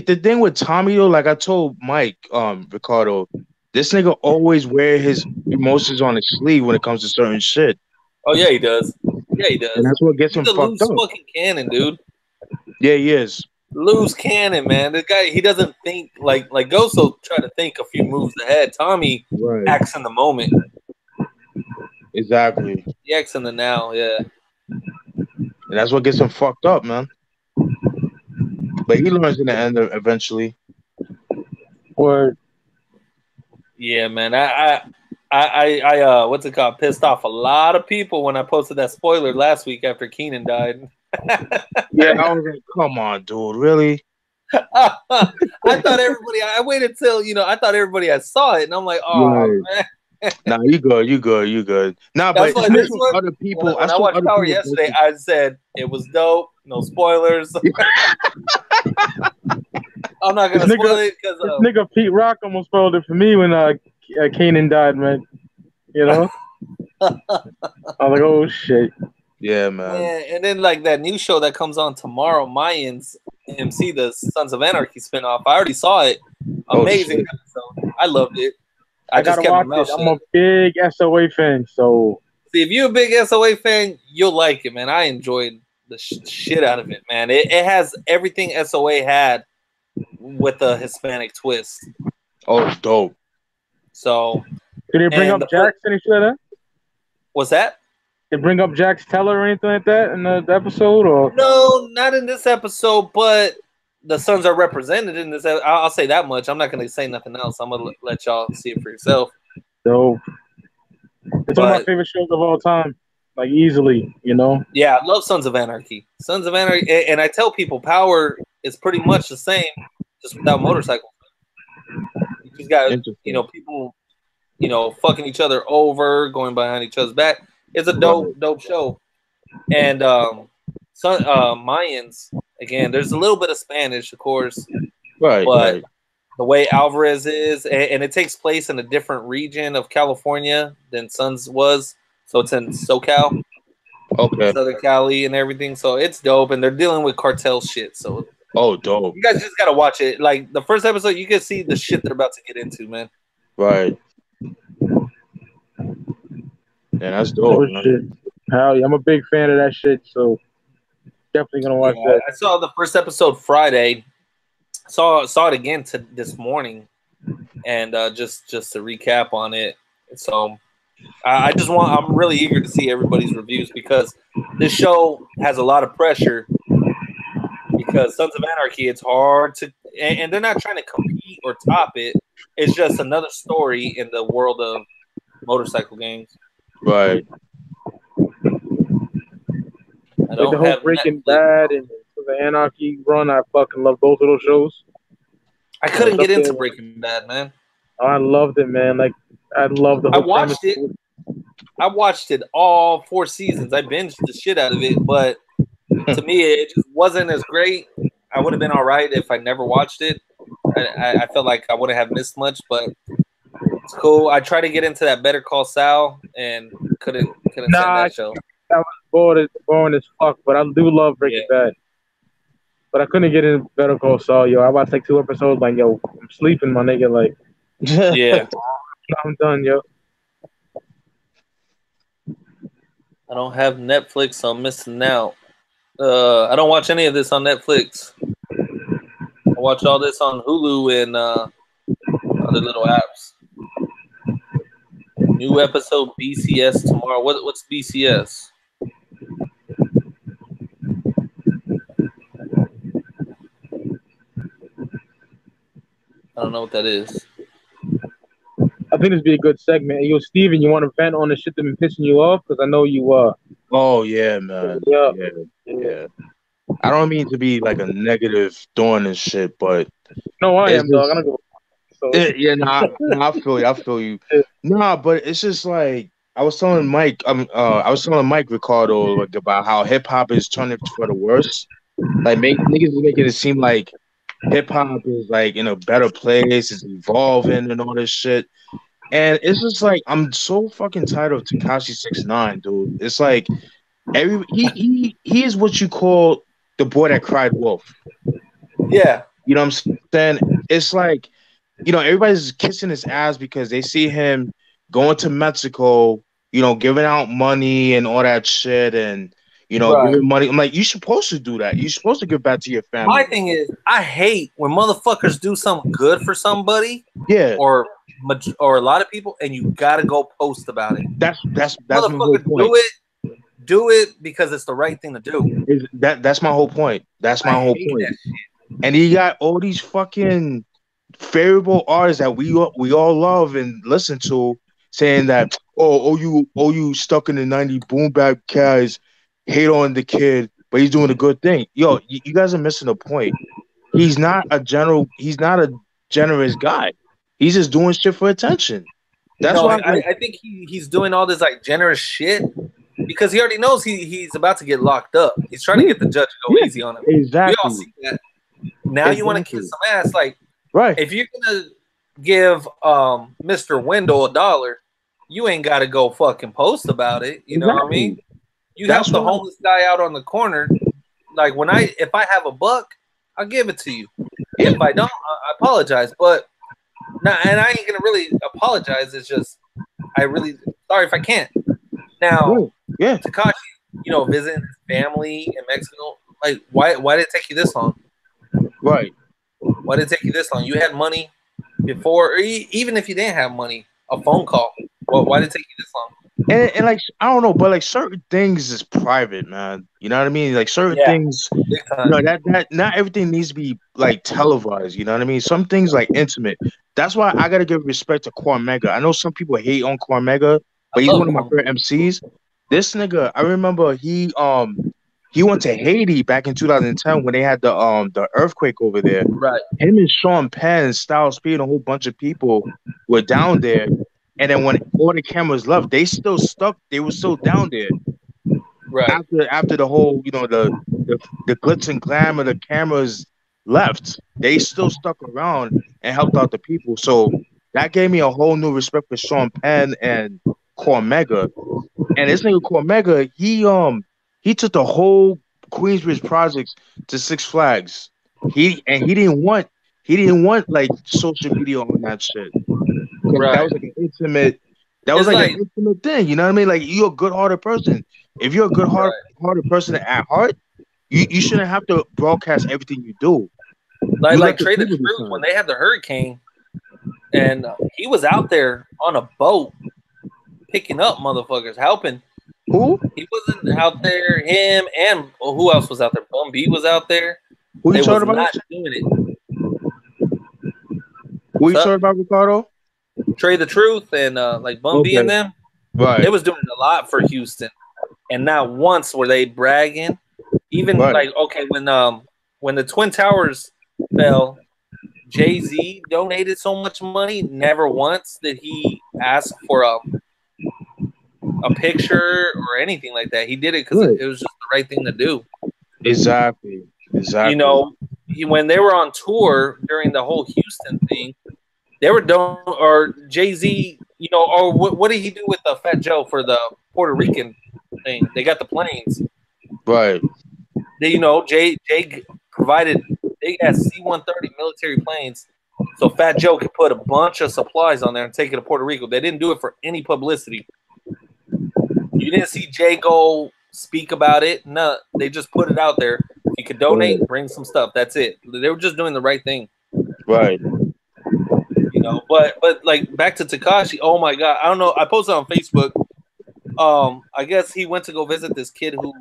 the thing with Tommy though, like I told Mike, Ricardo, this nigga always wear his emotions on his sleeve when it comes to certain shit. Oh yeah, he does. Yeah, he does. And that's what gets He's him a fucked loose up. fucking cannon, dude. Yeah, he is. Loose cannon, man. The guy, he doesn't think like Ghost will try to think a few moves ahead. Tommy Right. acts in the moment. Exactly. He acts in the now, yeah. And that's what gets him fucked up, man. But he learns in the end eventually. Or Yeah, man. I what's it called? Pissed off a lot of people when I posted that spoiler last week after Keenan died. Yeah, I was like, come on, dude, really? I thought everybody. I waited till I thought everybody had saw it, and I'm like, oh Right. man. Nah, you good. Nah, That's but why this one. other people. When I watched Power yesterday, I said it was dope. No spoilers. I'm not gonna spoil it because this nigga Pete Rock almost spoiled it for me when Kanan died, man. You know, I was like, oh shit. Yeah, man. And then like that new show that comes on tomorrow, Mayans M.C, the Sons of Anarchy spinoff. I already saw it. Amazing episode. I loved it. I just gotta kept watch it. I'm a big SOA fan, so see if you're a big SOA fan, you'll like it, man. I enjoyed the shit out of it, man. It has everything SOA had with a Hispanic twist. Oh, dope. So did they bring up Jax and shit like that? What's that? Did they bring up Jax Teller or anything like that in the episode? Or no, not in this episode, but the Sons are represented in this. I'll say that much. I'm not going to say nothing else. I'm going to let y'all see it for yourself. Dope. It's one of my favorite shows of all time. Like, easily, you know? Yeah, I love Sons of Anarchy. Sons of Anarchy. And I tell people Power is pretty much the same, just without motorcycles. You just got, people, fucking each other over, going behind each other's back. It's a dope show. And Mayans, again, there's a little bit of Spanish, of course. But the way Alvarez is, and it takes place in a different region of California than Sons was. So it's in SoCal. Okay. Southern Cali and everything. So it's dope. And they're dealing with cartel shit. So dope. You guys just got to watch it. Like the first episode, you can see the shit they're about to get into, man. Right. Yeah, that's dope. Shit. Hell yeah, I'm a big fan of that shit, so definitely gonna watch that. I saw the first episode Friday. Saw it again this morning, and just to recap on it. So I'm really eager to see everybody's reviews because this show has a lot of pressure. Because Sons of Anarchy, it's hard to, and they're not trying to compete or top it. It's just another story in the world of motorcycle games. Right. Like the whole Breaking Bad and the Anarchy run, I fucking love both of those shows. I couldn't get into Breaking Bad, man. Oh, I loved it, man. Like I loved the whole. I watched it all 4 seasons. I binged the shit out of it, but to me, it just wasn't as great. I would have been all right if I never watched it. I felt like I wouldn't have missed much, but it's cool. I tried to get into that Better Call Saul and couldn't stand that show. That was boring as fuck, but I do love Breaking Bad. But I couldn't get in Better Call Saul, yo. I about to take 2 episodes, like, yo, I'm sleeping, my nigga, like. Yeah. I'm done, yo. I don't have Netflix, so I'm missing out. I don't watch any of this on Netflix. I watch all this on Hulu and other little apps. New episode BCS tomorrow. What's BCS? I don't know what that is. I think this would be a good segment. Hey, yo, Steven, you want to vent on the shit that been pissing you off? Because I know you Oh yeah, man. yeah. Yeah. I don't mean to be like a negative thorn and shit, but No, I it's am, dog. I just don't give a fuck. So yeah, nah, I feel you. Nah, but it's just like I was telling Mike, I was telling Mike Ricardo like about how hip hop is turning for the worse. Like niggas is making it seem like hip hop is like in a better place, it's evolving and all this shit. And it's just like I'm so fucking tired of Tekashi 6ix9ine, dude. It's like he is what you call the boy that cried wolf. Yeah. You know what I'm saying? It's like, everybody's kissing his ass because they see him going to Mexico, giving out money and all that shit and Right. giving money. I'm like, you're supposed to do that. You're supposed to give back to your family. My thing is, I hate when motherfuckers do something good for somebody, Yeah. or a lot of people, and you gotta go post about it. That's my whole point. Do it because it's the right thing to do. That's my whole point. That's my whole point. And he got all these fucking favorable artists that we all love and listen to saying that you stuck in the 90 boom bap guys hate on the kid, but he's doing a good thing. Yo, you guys are missing the point. He's not a generous guy. He's just doing shit for attention. That's why I think he's doing all this like generous shit because he already knows he's about to get locked up. He's trying to get the judge to go easy on him. Exactly. We all see that. Now you want to kiss some ass. Like, right. If you're going to give Mr. Wendell $1, you ain't got to go fucking post about it. You know what I mean? You help the homeless guy out on the corner. Like, if I have $1, I'll give it to you. Yeah. If I don't, I apologize. But now, and I ain't going to really apologize. It's just, sorry if I can't. Now, Tekashi, visiting his family in Mexico, like, why did it take you this long? Right. Why did it take you this long? You had money before, or even if you didn't have money, a phone call. Well, why did it take you this long? And like, I don't know, but like certain things is private, man. You know what I mean? Like certain things, that not everything needs to be like televised. You know what I mean? Some things like intimate. That's why I gotta give respect to Cormega. I know some people hate on Cormega, but he's one of my favorite MCs. This nigga, I remember he went to Haiti back in 2010 when they had the earthquake over there. Right. Him and Sean Penn, Styles P, and a whole bunch of people were down there. And then when all the cameras left, they still stuck. They were still down there. Right. After the whole, the glitz and glam of the cameras left, they still stuck around and helped out the people. So that gave me a whole new respect for Sean Penn and Cormega. And this nigga Cormega, he took the whole Queensbridge projects to Six Flags. He didn't want like social media on that shit. Right. That was like an intimate. That was like an intimate thing. You know what I mean? Like you're a good-hearted person. If you're a good-hearted person at heart, you shouldn't have to broadcast everything you do. Like Trey the Truth when they had the hurricane, and he was out there on a boat picking up motherfuckers, helping. Who? He wasn't out there. Him and who else was out there? Bum B was out there. Who you talking about? Not doing it. Who you talking about, Ricardo? Trey the Truth and like Bum B and them. Right. They was doing a lot for Houston, and not once were they bragging. Even like when the Twin Towers fell, Jay-Z donated so much money. Never once did he ask for a picture or anything like that. He did it because it was just the right thing to do. Exactly. When they were on tour during the whole Houston thing, they were or Jay-Z, or what did he do with the Fat Joe for the Puerto Rican thing? They got the planes. Right. Jay provided, they had C-130 military planes, so Fat Joe could put a bunch of supplies on there and take it to Puerto Rico. They didn't do it for any publicity. You didn't see Jay go speak about it. No, they just put it out there. If you could donate, bring some stuff. That's it. They were just doing the right thing. Right. But like back to Tekashi. Oh my God. I don't know. I posted on Facebook. I guess he went to go visit this kid who,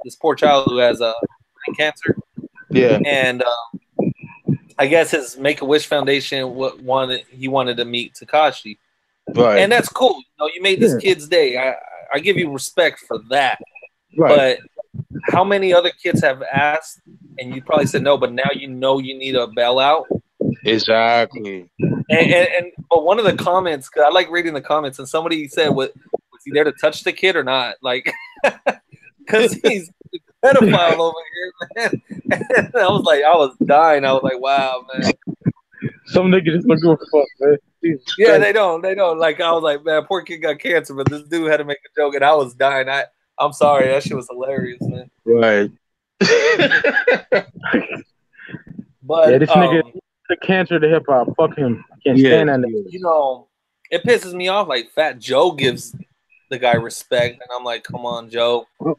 this poor child who has brain cancer. Yeah. And I guess his Make-A-Wish Foundation wanted to meet Tekashi. Right. And that's cool. You know, you made this kid's day. I give you respect for that. Right. But how many other kids have asked and you probably said no, but now you know you need a bailout? Exactly. But one of the comments, because I like reading the comments, and somebody said, was he there to touch the kid or not? Like, because he's a pedophile over here, man. And I was dying. I was like, wow, man. Some niggas just don't give a fuck, man. Jesus Yeah, Christ. they don't. Like, I was like, man, poor kid got cancer, but this dude had to make a joke, and I was dying. I'm sorry, that shit was hilarious, man. Right. But yeah, this nigga, the cancer to hip hop. Fuck him. I can't stand that nigga. You know, it pisses me off. Like Fat Joe gives the guy respect, and I'm like, come on, Joe. A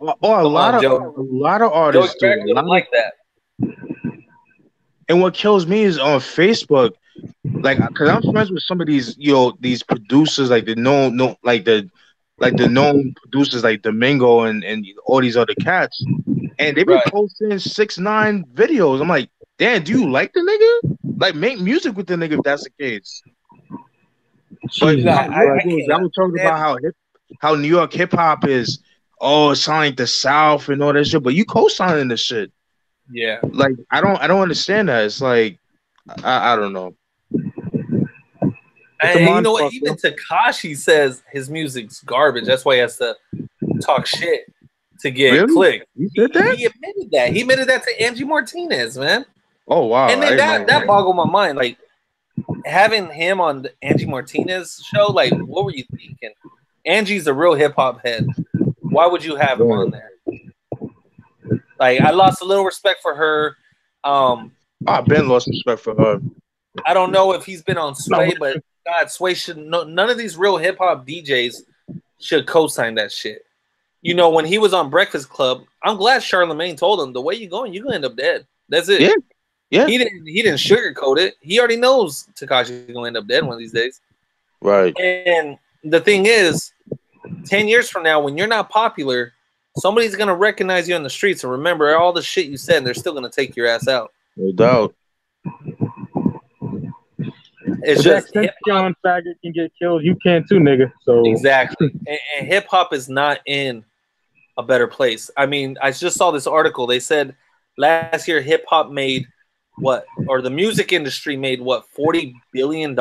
lot of artists do. Like that. And what kills me is on Facebook, like, because I'm friends with some of these, these producers, like the known producers, like Domingo and all these other cats, and they be posting 6ix9ine videos. I'm like, damn, do you like the nigga? Like, make music with the nigga if that's the case. But I was talking about how New York hip hop is, it's like the South and all that shit, but you co-signing the shit. Yeah. Like, I don't understand that. It's like, I don't know. And you know what? Even Tekashi says his music's garbage. That's why he has to talk shit to get clicked. He said that? He admitted that. He admitted that to Angie Martinez, man. Oh, wow. And then that boggled my mind. Like, having him on the Angie Martinez show, like, what were you thinking? Angie's a real hip-hop head. Why would you have him on there? Like, I lost a little respect for her. I've been lost respect for her. I don't know if he's been on Sway, but God, Sway should know. None of these real hip hop DJs should co-sign that shit. You know, when he was on Breakfast Club, I'm glad Charlamagne told him, the way you're going, you're gonna end up dead. That's it. Yeah. He didn't sugarcoat it. He already knows Tekashi's gonna end up dead one of these days. Right. And the thing is, 10 years from now, when you're not popular, somebody's gonna recognize you on the streets and remember all the shit you said, and they're still gonna take your ass out. No doubt. It's just John Faggot can get killed. You can too, nigga. So exactly. And hip hop is not in a better place. I mean, I just saw this article. They said last year hip hop made the music industry made $40 billion,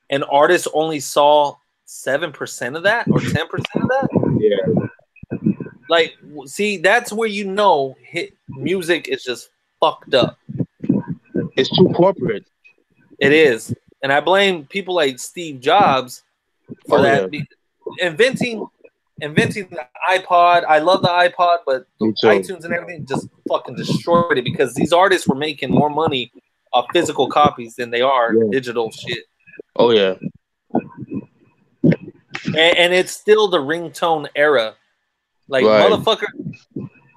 and artists only saw 7% of that or 10% of that. Yeah. Like, see, that's where you know music is just fucked up. It's too corporate. It is. And I blame people like Steve Jobs for that. Yeah. Inventing the iPod. I love the iPod, but the iTunes and everything just fucking destroyed it because these artists were making more money off physical copies than they are digital shit. Oh, yeah. And it's still the ringtone era. Like, motherfuckers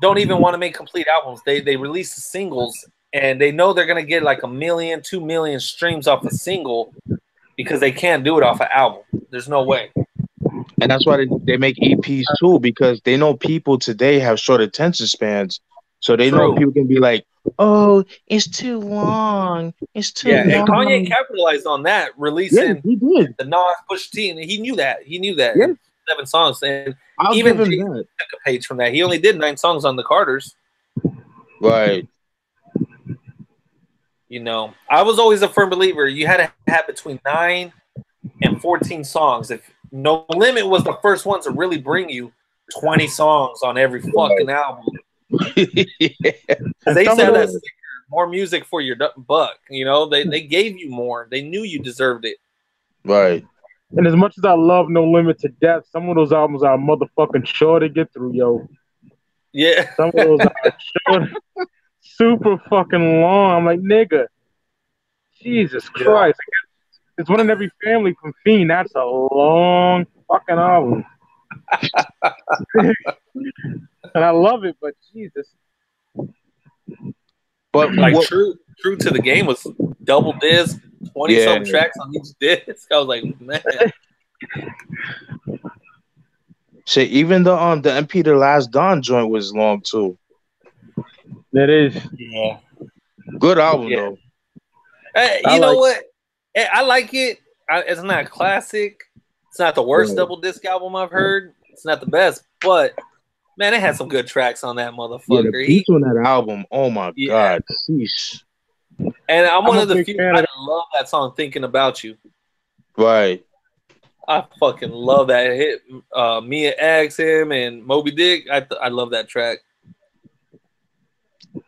don't even want to make complete albums. They release the singles, and they know they're going to get like 1 million, 2 million streams off a single because they can't do it off an album. There's no way. And that's why they make EPs too, because they know people today have short attention spans. So they know people can be like, oh, it's too long. It's too long. And Kanye capitalized on that, releasing the Nas Push T, and he knew that. Yeah. 7 songs. And I'll even give him Jay that. took a page from that. He only did 9 songs on the Carters. Right. You know, I was always a firm believer you had to have between 9 and 14 songs. If No Limit was the first one to really bring you 20 songs on every fucking album. They said that more music for your buck. You know, they gave you more. They knew you deserved it. Right. And as much as I love No Limit to death, some of those albums are motherfucking sure to get through, yo. Yeah. Some of those are short, super fucking long. I'm like, nigga, Jesus Christ. It's One in Every Family from Fiend. That's a long fucking album. And I love it, but Jesus. But like true to the game was double disc, 20 some tracks on each disc. I was like, man. So even the MP The Last Don joint was long too. That is. Yeah. Good album though. You know what? I like it. it's not a classic. It's not the worst double disc album I've heard. It's not the best, but man, it had some good tracks on that motherfucker. Yeah, the beats on that album. Oh my god, sheesh. And I'm one of the few. I love that song, "Thinking About You." Right. I fucking love that hit. Mia X, him, and Moby Dick. I love that track.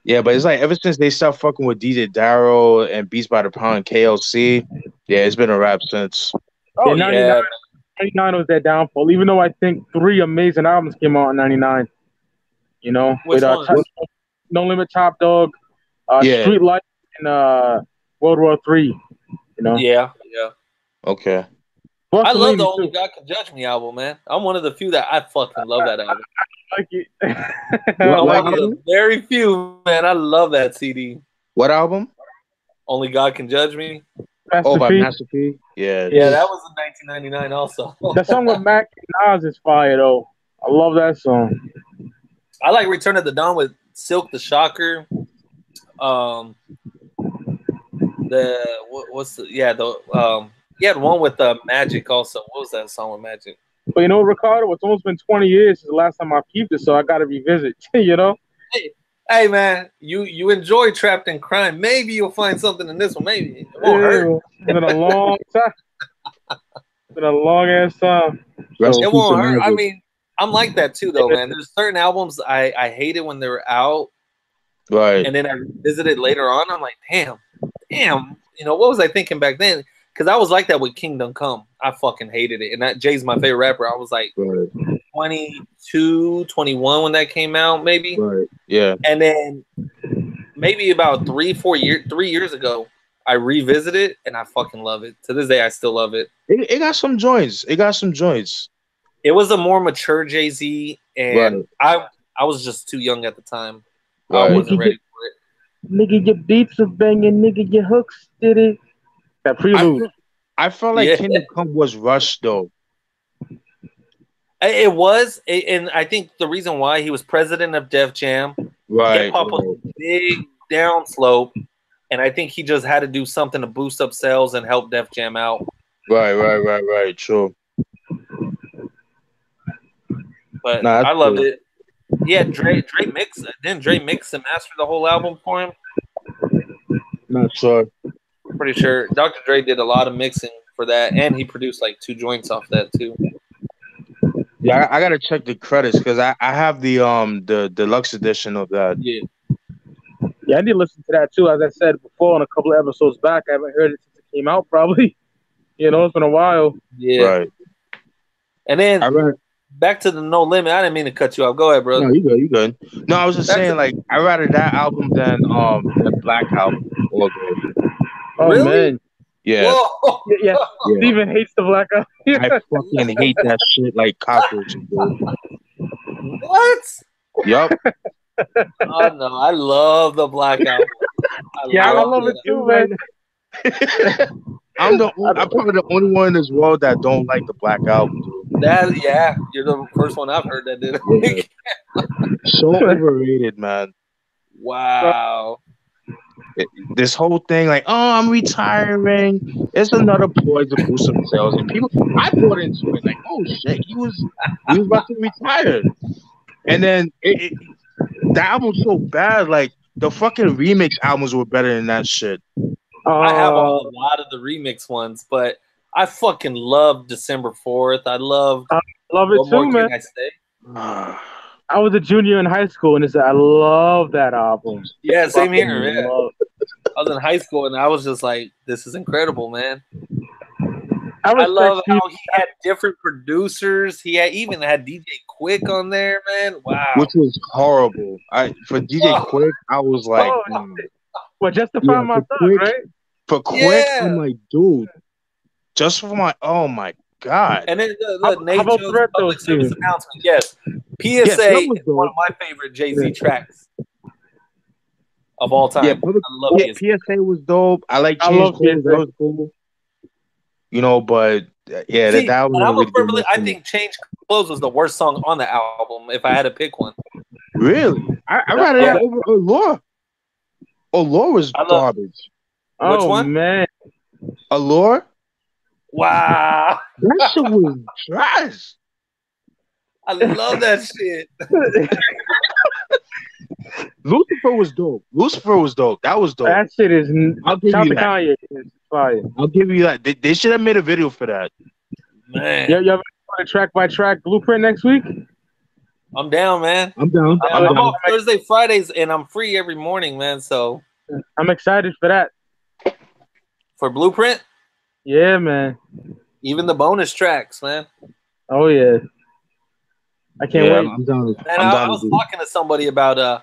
Yeah, but it's like ever since they stopped fucking with DJ Darryl and Beats by the Pound and KLC, yeah, it's been a rap since. Oh, yeah, 99 was their downfall, even though I think 3 amazing albums came out in 99. You know, with No Limit, Top Dog, Street Life, and World War III. You know? Yeah. Okay. I love the Only God Can Judge Me album, man. I'm one of the few that I fucking love that album. I like it. I'm one of the very few, man. I love that CD. What album? Only God Can Judge Me. Master by P. Master P. Yeah, that was in 1999 also. The song with Mac and Nas is fire, though. I love that song. I like Return of the Dawn with Silk the Shocker. He had one with Magic also. What was that song with Magic? But you know, Ricardo, it's almost been 20 years since the last time I peeped it, so I got to revisit. You know. Hey, man, you enjoy Trapped in Crime. Maybe you'll find something in this one. Maybe it won't hurt. It's been a long time. It's been a long ass time. It won't hurt. I mean, I'm like that too, though, man. There's certain albums I hated when they were out, right? And then I visited later on. I'm like, damn. You know, what was I thinking back then? Because I was like that with Kingdom Come. I fucking hated it. And that Jay's my favorite rapper. I was like 22, 21 when that came out, maybe. Right. Yeah. And then maybe about 3 years ago, I revisited it and I fucking love it. To this day, I still love it. It got some joints. It was a more mature Jay-Z, and I was just too young at the time. I wasn't ready for it. Nigga, your beats was banging. Nigga, your hooks did it. That prelude. I felt like Kingdom Come was rushed, though. It was, and I think the reason why he was president of Def Jam, hip-hop was a big downslope, and I think he just had to do something to boost up sales and help Def Jam out. Right. True. But I loved it. Yeah, Dre mixed. Didn't Dre mix and master the whole album for him? Not sure. Pretty sure Dr. Dre did a lot of mixing for that, and he produced like 2 joints off that too. Yeah, I gotta check the credits because I have the deluxe edition of that. Yeah, I need to listen to that too. As I said before on a couple of episodes back, I haven't heard it since it came out. Probably, you know, it's been a while. Yeah, right. And then back to the No Limit. I didn't mean to cut you off. Go ahead, brother. No, you good. No, I was just saying, like, I'd rather that album than the Black album. Oh, really? Man. Yeah. Yeah. Steven hates the Black album. I fucking hate that shit like cockroaches, bro. What? Yup. Oh, no. I love the Black album. I love it too, man. I'm probably the only one in this world that don't like the Black album, dude. You're the first one I've heard that did it. So overrated, man. Wow. This whole thing, like, oh, I'm retiring. It's another ploy to boost some sales, and people. I bought into it, like, oh shit, he was about to retire, and then the album's so bad. Like the fucking remix albums were better than that shit. I have a lot of the remix ones, but I fucking love December 4th. I love it too, man. Can I say? I was a junior in high school, and I love that album. Yeah, same here. Yeah. I was in high school, and I was just like, "This is incredible, man." I love how he had different producers. He even had DJ Quick on there, man. Wow, which was horrible. For DJ Quick, I was like, "Well, justify my thought, right?" For Quick, I'm like, dude, just for my, oh my god. And then the Nate Jones public service announcement. Yes, PSA is one of my favorite Jay-Z tracks of all time. Yeah, I love PSA was dope. I like Change Clothes. That was cool. You know, but yeah, that album. I think Change Clothes was the worst song on the album. If I had to pick one, really, I rather that over Allure. Allure was garbage. Which one? Man, Allure. Wow. That shit was trash. I love that shit. Lucifer was dope. That was dope. That shit is. I'll give Shout you to that. Kanye. It's fire. I'll give you that. They should have made a video for that. Man. You ever a track by track blueprint next week? I'm down, man. I'm down. I'm off Thursday, Fridays, and I'm free every morning, man. So I'm excited for that. for Blueprint, Yeah, man. even the bonus tracks, man. Oh yeah. I can't wait. I'm down. And I was talking to somebody about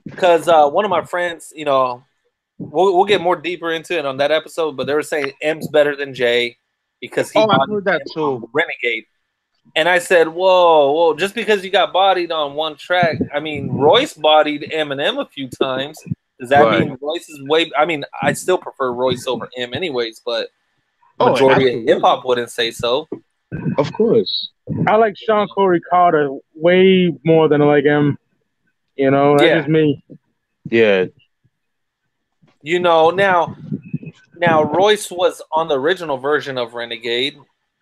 because one of my friends, you know, we'll get more deeper into it on that episode, but they were saying M's better than Jay because he I bodied heard that M too. on Renegade. And I said, whoa, just because you got bodied on one track, I mean, Royce bodied Eminem a few times. Does that mean Royce is way? I mean, I still prefer Royce over M, anyways, but majority of hip hop wouldn't say so. Of course. I like Sean Corey Carter way more than I like him. You know, that's just me. Yeah. You know, now Royce was on the original version of Renegade.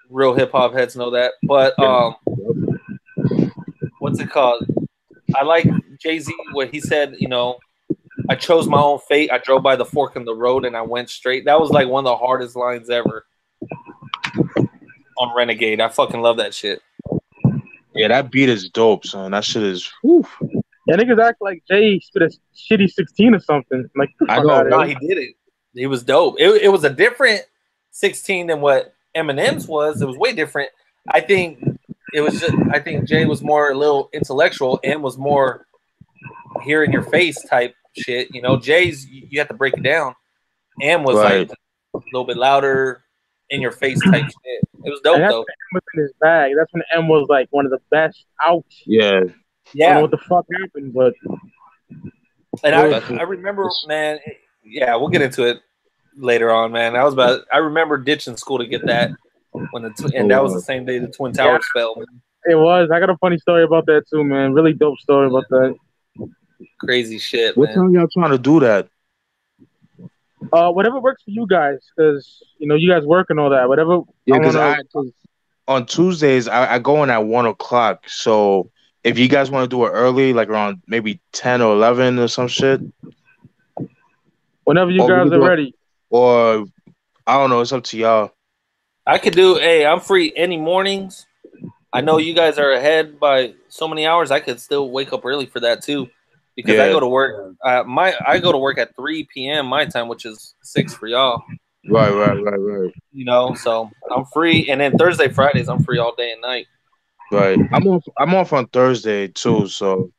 Real hip hop heads know that. But what's it called? I like Jay-Z what he said, you know, I chose my own fate. I drove by the fork in the road and I went straight. That was like one of the hardest lines ever on Renegade. I fucking love that shit. Yeah, that beat is dope, son. That shit is whew. Yeah, niggas act like Jay spit a shitty 16 or something. Like, I know. No, he did it. He was dope. It was a different 16 than what Eminem's was. It was way different. I think Jay was more a little intellectual and was more here in your face type shit. You know, Jay's you have to break it down. M was like a little bit louder, in your face type shit. It was dope though. M was in his bag. That's when M was like one of the best out. Yeah. I don't know what the fuck happened, but and I remember, man. Yeah, we'll get into it later on, man. I remember ditching school to get that when that was the same day the Twin Towers fell. Man. It was. I got a funny story about that too, man. Really dope story about that. Crazy shit. What time y'all trying to do that? Whatever works for you guys, because you know you guys work and all that. Whatever. Yeah, because on Tuesdays I go in at 1:00. So if you guys want to do it early, like around maybe 10 or 11 or some shit. Whenever you guys are ready. Or I don't know. It's up to y'all. I could do. Hey, I'm free any mornings. I know you guys are ahead by so many hours. I could still wake up early for that too, because I go to work. I go to work at 3 p.m. my time, which is 6 for y'all. Right. You know, so I'm free, and then Thursday, Fridays, I'm free all day and night. Right. I'm off on Thursday too. So,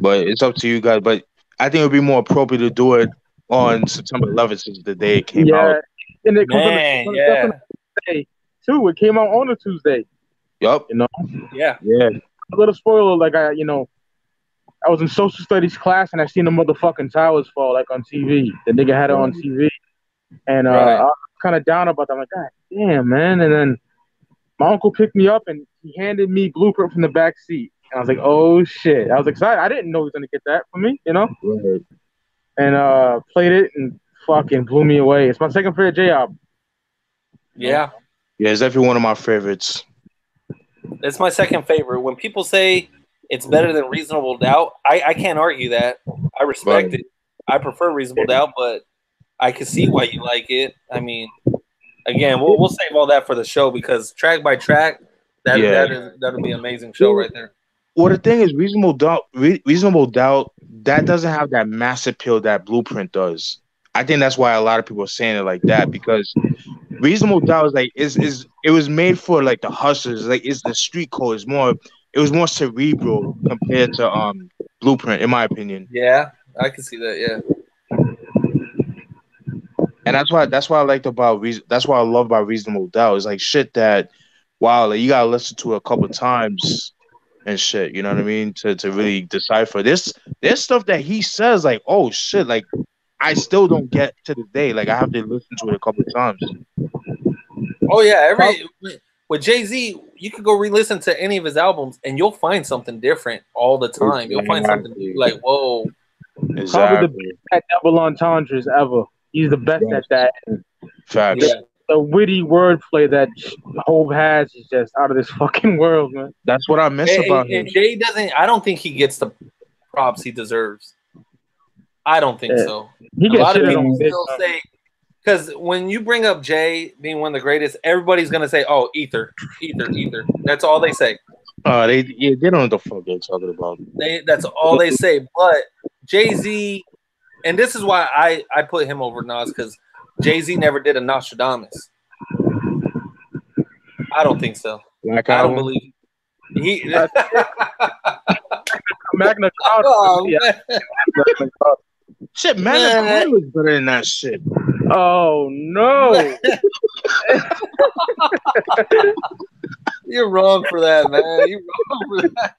but it's up to you guys. But I think it would be more appropriate to do it on September 11th, since the day it came out. And it comes on the Tuesday too. It came out on a Tuesday. Yup. You know. Yeah. A little spoiler, like I was in social studies class and I seen the motherfucking towers fall like on TV. The nigga had it on TV, and I was kind of down about that. I'm like, God damn, man. And then my uncle picked me up and he handed me Blueprint from the back seat. And I was like, oh shit. I was excited. I didn't know he was gonna get that for me, you know. Right. And played it and fucking blew me away. It's my second favorite J album. Yeah. Yeah, it's definitely one of my favorites. It's my second favorite. When people say it's better than Reasonable Doubt, I can't argue that. I respect it. I prefer Reasonable Doubt, but I can see why you like it. I mean, again, we'll save all that for the show, because track by track, that'll be an amazing show right there. Well, the thing is, Reasonable Doubt, that doesn't have that mass appeal that Blueprint does. I think that's why a lot of people are saying it like that, because Reasonable Doubt is like it was made for like the hustlers, like it's the street code. It was more cerebral compared to Blueprint, in my opinion. Yeah, I can see that. Yeah, and that's why I liked about that's why I love about Reasonable Doubt. It's like shit that like, you gotta listen to it a couple times and shit. You know what I mean? To really decipher this. There's stuff that he says like, oh shit, like I still don't get to this day. Like I have to listen to it a couple times. Oh yeah, with Jay-Z, you could go re-listen to any of his albums and you'll find something different all the time. You'll find something like, whoa. Exactly. Probably the best at double entendres ever. He's the best at that. Facts. The the witty wordplay that Hove has is just out of this fucking world, man. That's what I miss about him. And Jay doesn't. I don't think he gets the props he deserves. I don't think so. He A lot gets of shit people on still say, because when you bring up Jay being one of the greatest, everybody's gonna say, "Oh, Ether." That's all they say. They don't know what the fuck they're talking about. That's all they say. But Jay-Z, and this is why I put him over Nas, because Jay-Z never did a Nostradamus. I don't think so. Black I don't Album? believe he. Magna Carta. Oh, Yeah. man. Shit, man, was better than that shit. Oh no! You're wrong for that, man. You're wrong for that.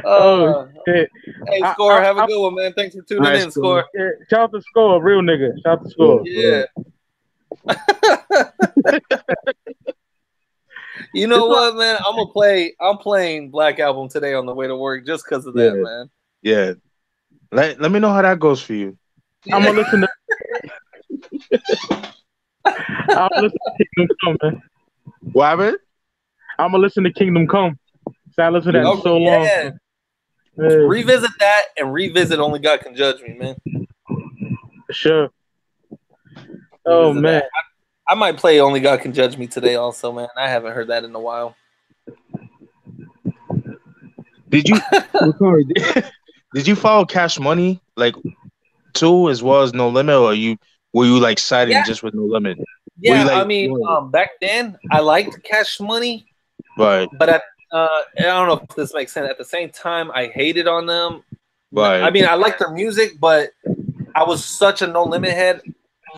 Oh shit! Hey, Score, have a good one, man. Thanks for tuning in, Score. Yeah, shout out to Score, real nigga. Shout out to Score. Yeah. You know what, man? I'm playing Black Album today on the way to work just because of that, man. Yeah. Let me know how that goes for you. I'm gonna listen to. I'll listen to Kingdom Come, man. What happened? I'm gonna listen to Kingdom Come. So I listened to that in so long. Hey. Revisit that and revisit Only God Can Judge Me, man. For sure. Oh man. I might play Only God Can Judge Me today also, man. I haven't heard that in a while. Did you follow Cash Money like too, as well as No Limit, or were you like siding just with No Limit? Yeah, like, I mean, back then I liked Cash Money, right? But I don't know if this makes sense. At the same time, I hated on them. Right. I mean, I like their music, but I was such a No Limit head.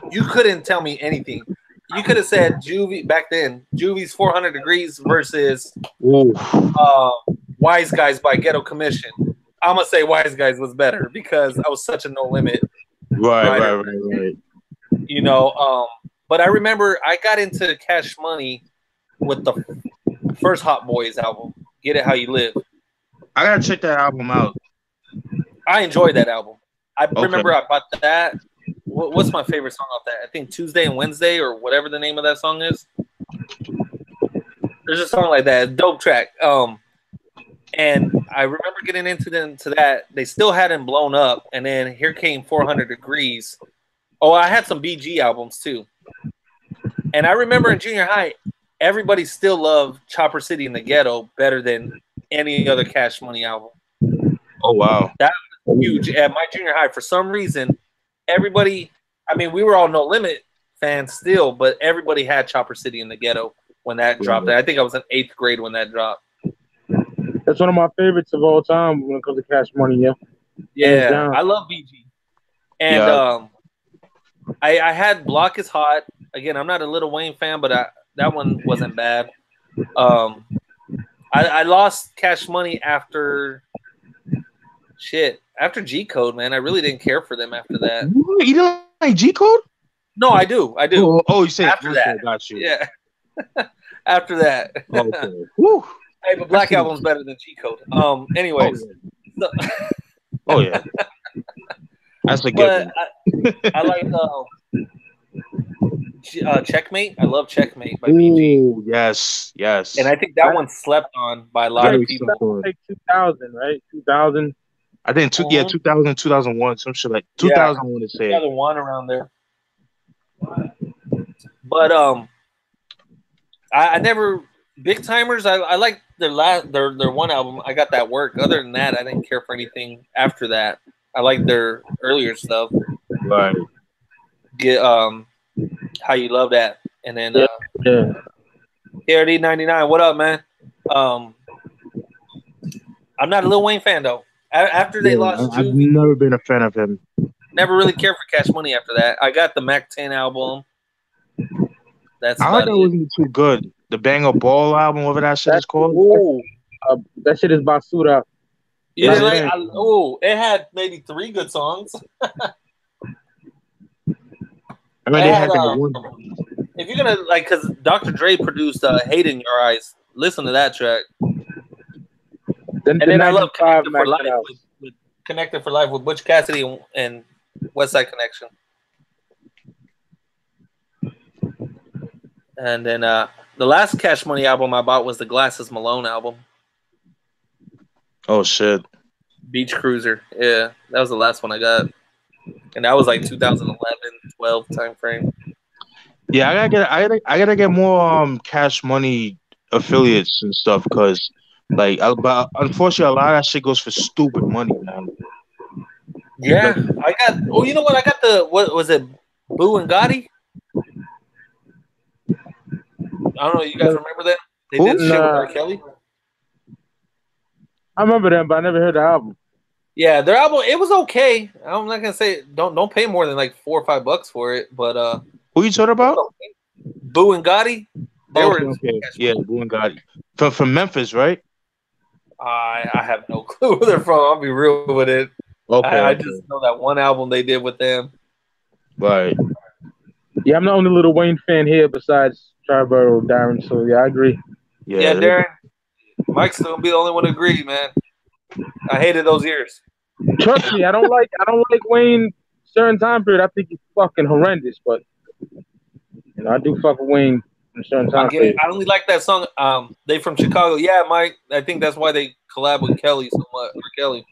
You couldn't tell me anything. You could have said Juvie back then. Juvie's 400 Degrees versus Wise Guys by Ghetto Commission. I'm gonna say Wise Guys was better because I was such a No Limit. Right. You know, but I remember I got into Cash Money with the first Hot Boys album, Get It How You Live. I gotta check that album out. I enjoyed that album. I remember I bought that. What's my favorite song off that? I think Tuesday and Wednesday, or whatever the name of that song is. There's a song like that, dope track. And I remember getting into that. They still hadn't blown up, and then here came 400 Degrees. Oh, I had some BG albums too. And I remember in junior high, everybody still loved Chopper City in the Ghetto better than any other Cash Money album. Oh wow, that was huge at my junior high. For some reason, everybody. I mean, we were all No Limit fans still, but everybody had Chopper City in the Ghetto when that dropped. I think I was in 8th grade when that dropped. That's one of my favorites of all time when it comes to Cash Money. Yeah, I love BG. And I had Block is Hot. Again, I'm not a Lil Wayne fan, but that one wasn't bad. I lost Cash Money after G Code, man. I really didn't care for them after that. You don't like G Code? No, I do. Oh, you said after that. Got you. Yeah. After that. Okay. Woo. Hey, but Black Album's better than G Code. Anyways. Oh yeah. That's a good one. I like Checkmate. I love Checkmate by BG. Yes. And I think that one slept on by a lot of people. Like 2000, right? 2000. I think 2000, 2001, some shit like 2000. I want to say 2001 around there. But I never Big Timers. I like their one album. I Got That Work. Other than that, I didn't care for anything after that. I like their earlier stuff. Right. Get How You Love That, and then KRD 99. What up, man? I'm not a Lil Wayne fan though. After they lost, I've never been a fan of him. Never really cared for Cash Money after that. I got the Mac 10 album. I heard that wasn't too good. The Banger Ball album, whatever that shit is called. That shit is Basura. Yeah, it had maybe 3 good songs. I mean, they had that one. If you're gonna because Dr. Dre produced "Hate in Your Eyes," listen to that track. And then I love Connected for Life with Butch Cassidy and West Side Connection. And then the last Cash Money album I bought was the Glasses Malone album. Oh shit. Beach Cruiser. Yeah, that was the last one I got. And that was like 2011, 12 time frame. Yeah, I gotta get more Cash Money affiliates and stuff because but unfortunately a lot of that shit goes for stupid money, man. Yeah, I got. Oh, you know what? I got the what was it? Boo and Gotti. I don't know. You guys remember that? They did shit with R. Kelly. I remember them, but I never heard the album. Yeah, their album it was okay. I'm not gonna say don't pay more than like $4 or $5 for it, but Who you talking about? Boo and Gotti. They were okay. Yeah, Boo and Gotti from Memphis, right? I have no clue where they're from. I'll be real with it. Okay, I just know that one album they did with them. Right. Yeah, I'm the only Lil Wayne fan here besides Triborough, Darren. So yeah, I agree. Yeah, Darren. Mike's gonna be the only one to agree, man. I hated those years. Trust me, I don't like Wayne certain time period. I think he's fucking horrendous, but you know, I do fuck with Wayne in certain time period. I only like that song. They from Chicago. Yeah, Mike. I think that's why they collab with Kelly so much. Or Kelly.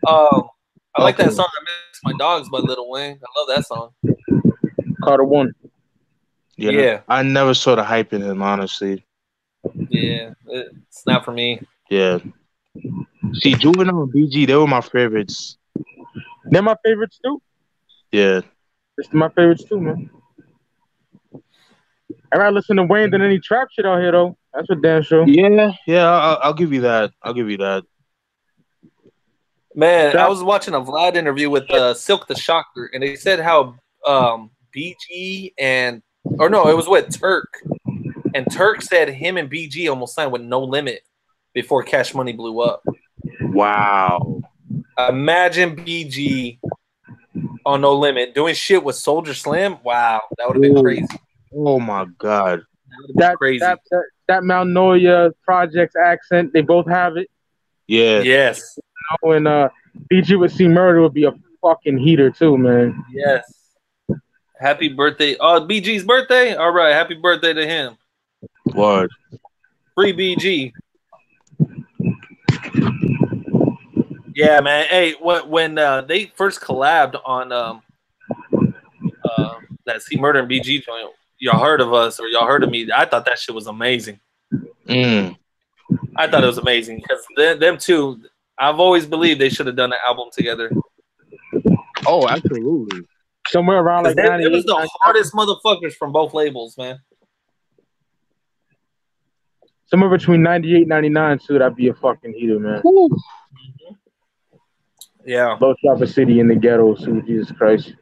I like that song. I Miss My Dogs by Lil Wayne. I love that song. Carter 1. Yeah. I never saw the hype in him, honestly. Yeah, it's not for me. Yeah. See, Juvenile and BG, they were my favorites. They're my favorites too. Yeah. It's my favorites too, man. I rather listen to Wayne than any trap shit out here, though. That's for damn sure. Yeah, I'll give you that. I'll give you that. Man, I was watching a Vlad interview with Silk the Shocker, and they said how BG it was with Turk. And Turk said him and BG almost signed with No Limit before Cash Money blew up. Wow. Imagine BG on No Limit doing shit with Soldier Slim. Wow, that would have been crazy. Oh my god. That crazy. That Mount Noya Projects accent, they both have it. Yeah. Yes. You know, and BG with C Murder would be a fucking heater too, man. Yes. Happy birthday. Oh, BG's birthday? All right. Happy birthday to him. Word. Free BG. Yeah, man. Hey, when they first collabed on that C Murder and BG joint, y'all heard of us or y'all heard of me? I thought that shit was amazing. I thought it was amazing because them two, I've always believed they should have done an album together. Oh, absolutely. Somewhere around like it was the hardest motherfuckers from both labels, man. Somewhere between 98 and 99, too, that'd be a fucking heater, man. Yeah. Low Chopper City in the ghetto, too, Jesus Christ.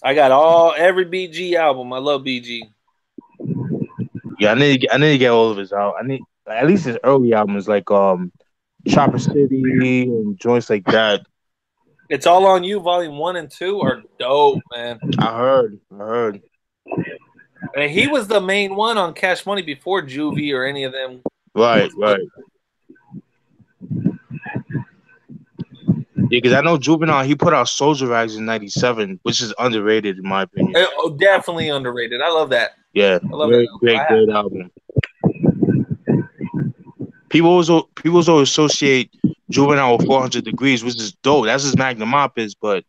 I got every BG album. I love BG. Yeah, I need to get all of his out. I need at least his early albums like Chopper City and joints like that. It's All on You, Volume 1 and 2 are dope, man. I heard. And he was the main one on Cash Money before Juvie or any of them. Right. Yeah, because I know Juvenile, he put out Soldier Rags in '97, which is underrated in my opinion. Definitely underrated. I love that. Yeah, I love great album. People always associate Juvenile with 400 Degrees, which is dope. That's his magnum opus, but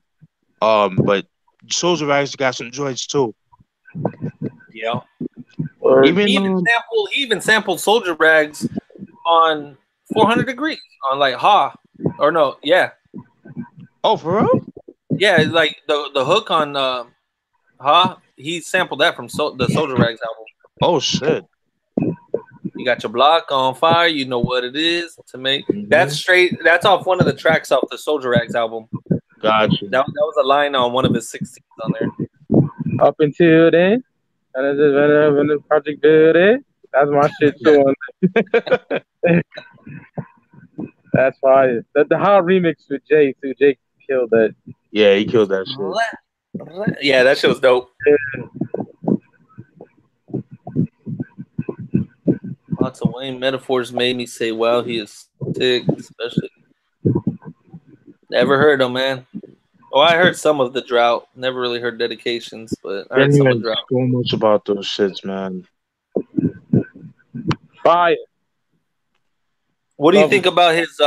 Soldier Rags got some joints too. Yeah. He even sampled Soldier Rags on 400 Degrees on like Ha or no, yeah. Oh, for real? Yeah, like the hook on Ha, he sampled that from the Soldier Rags album. Oh shit. You got your block on fire, you know what it is to make. That's off one of the tracks off the Soldier Rags album. Gotcha. That was a line on one of his 16s on there. Up until then, and when the project did it, that's my shit too. That's why the hot remix with Jay too. Jay killed that. Yeah, he killed that shit. Yeah, that shit was dope. Lots of Wayne metaphors made me say, "Wow, he is sick." Especially, never heard him, man. Oh, I heard some of the drought. Never really heard dedications, but I heard Didn't some of even drought. so much about those shits, man. Fire. What do you Love think it. about his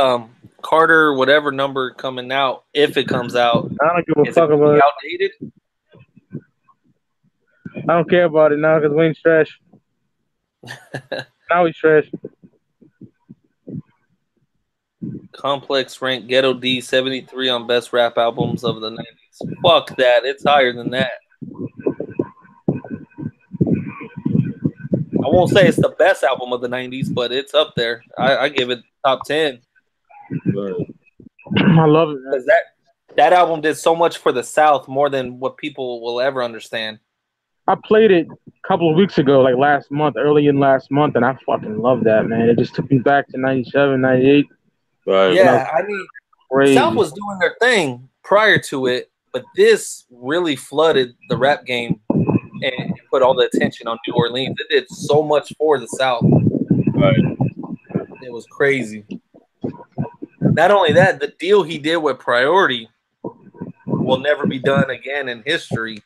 Carter whatever number coming out if it comes out? I don't give a Is fuck it about it. outdated? I don't care about it now because Wayne's trash. Now he's trash. Complex rank Ghetto D 73 on best rap albums of the 90s. Fuck that. It's higher than that. I won't say it's the best album of the 90s, but it's up there. I give it top 10. I love it, man. Because that album did so much for the South more than what people will ever understand. I played it a couple of weeks ago, like last month, early in last month, and I fucking love that, man. It just took me back to 97, 98. Right. Yeah, I mean, Crazy. South was doing their thing prior to it, but this really flooded the rap game and put all the attention on New Orleans. It did so much for the South. Right. It was crazy. Not only that, the deal he did with Priority will never be done again in history,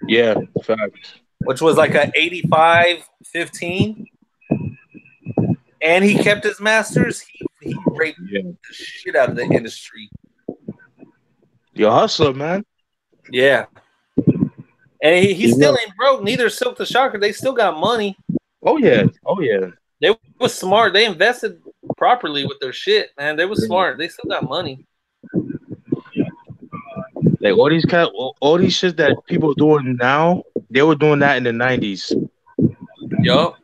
Yeah, facts. which was like a 85-15. And he kept his masters. He raped the shit out of the industry. You're a hustler, man. Yeah. And he still ain't broke. Neither Silk the Shocker. They still got money. Oh yeah. Oh yeah. They was smart. They invested properly with their shit, man. They was smart. They still got money. Like all these shit that people doing now, they were doing that in the 90s. Yup.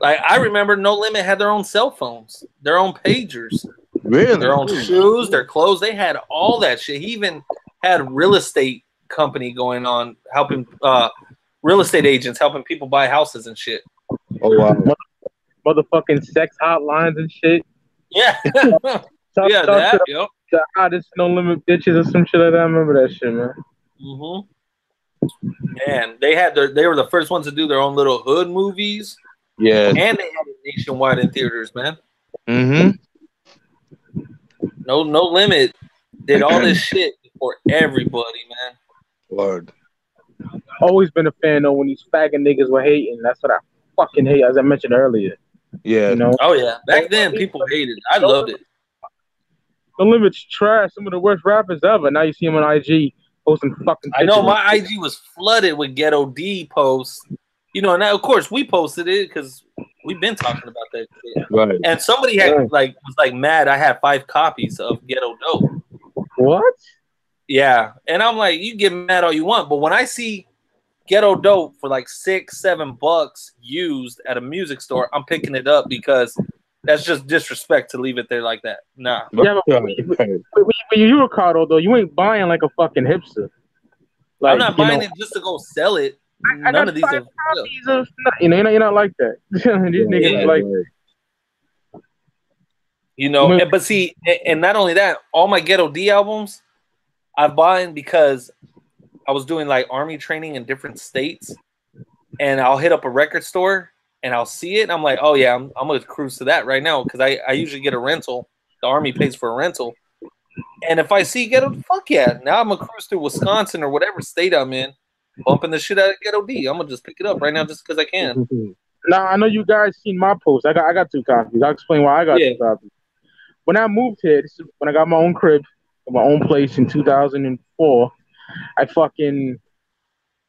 Like I remember No Limit had their own cell phones, their own pagers, Really? their own shoes, their clothes. They had all that shit. He even had real estate company going on, helping real estate agents helping people buy houses and shit. Oh wow. Motherfucking sex hotlines and shit. Yeah. Talk that. to Yep. the hottest No Limit bitches or some shit like that. I remember that shit, man. Man, they were the first ones to do their own little hood movies. Yeah. And they had it nationwide in theaters, man. Mm-hmm. No Limit did all this shit for everybody, man. Lord. Always been a fan though when these faggot niggas were hating. That's what I fucking hate, as I mentioned earlier. Yeah. You know? Oh yeah. Back then people hated it. I loved it. No Limit's trash. Some of the worst rappers ever. Now you see him on IG posting fucking I know pictures. my IG was flooded with Ghetto D posts. You know, and of course we posted it because we've been talking about that shit. Right. And somebody had was mad. I had 5 copies of Ghetto Dope. What? Yeah, and I'm like, you get mad all you want, but when I see Ghetto Dope for like $6-7 used at a music store, I'm picking it up because that's just disrespect to leave it there like that. Nah. Yeah, but when you Ricardo though, you ain't buying like a fucking hipster. Like, I'm not buying it just to go sell it. I None got of these 5 are. copies of, you're not like that. These niggas like. You know, but see, and not only that, all my Ghetto D albums I've bought because I was doing like army training in different states, and I'll hit up a record store and I'll see it, and I'm like, oh yeah, I'm gonna cruise to that right now because I usually get a rental. The army pays for a rental, and if I see Ghetto, fuck yeah, now I'm gonna cruise through Wisconsin or whatever state I'm in, bumping the shit out of Ghetto D. I'm gonna just pick it up right now just because I can. Now I know you guys seen my post. I got 2 copies. I'll explain why I got 2 copies. When I moved here, this is when I got my own crib, my own place in 2004. I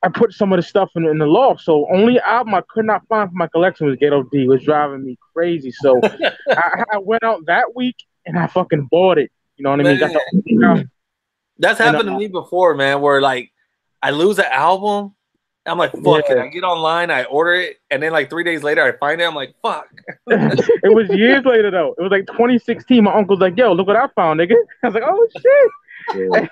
put some of the stuff in the loft. So only album I could not find for my collection was Ghetto D. It was driving me crazy. So I went out that week and I fucking bought it. You know what I mean? That's happened to me before, man, where like I lose an album. I'm like, fuck it. I get online, I order it, and then like 3 days later I find it. I'm like, fuck. It was years later though. It was like 2016. My uncle's like, yo, look what I found, nigga. I was like, oh shit.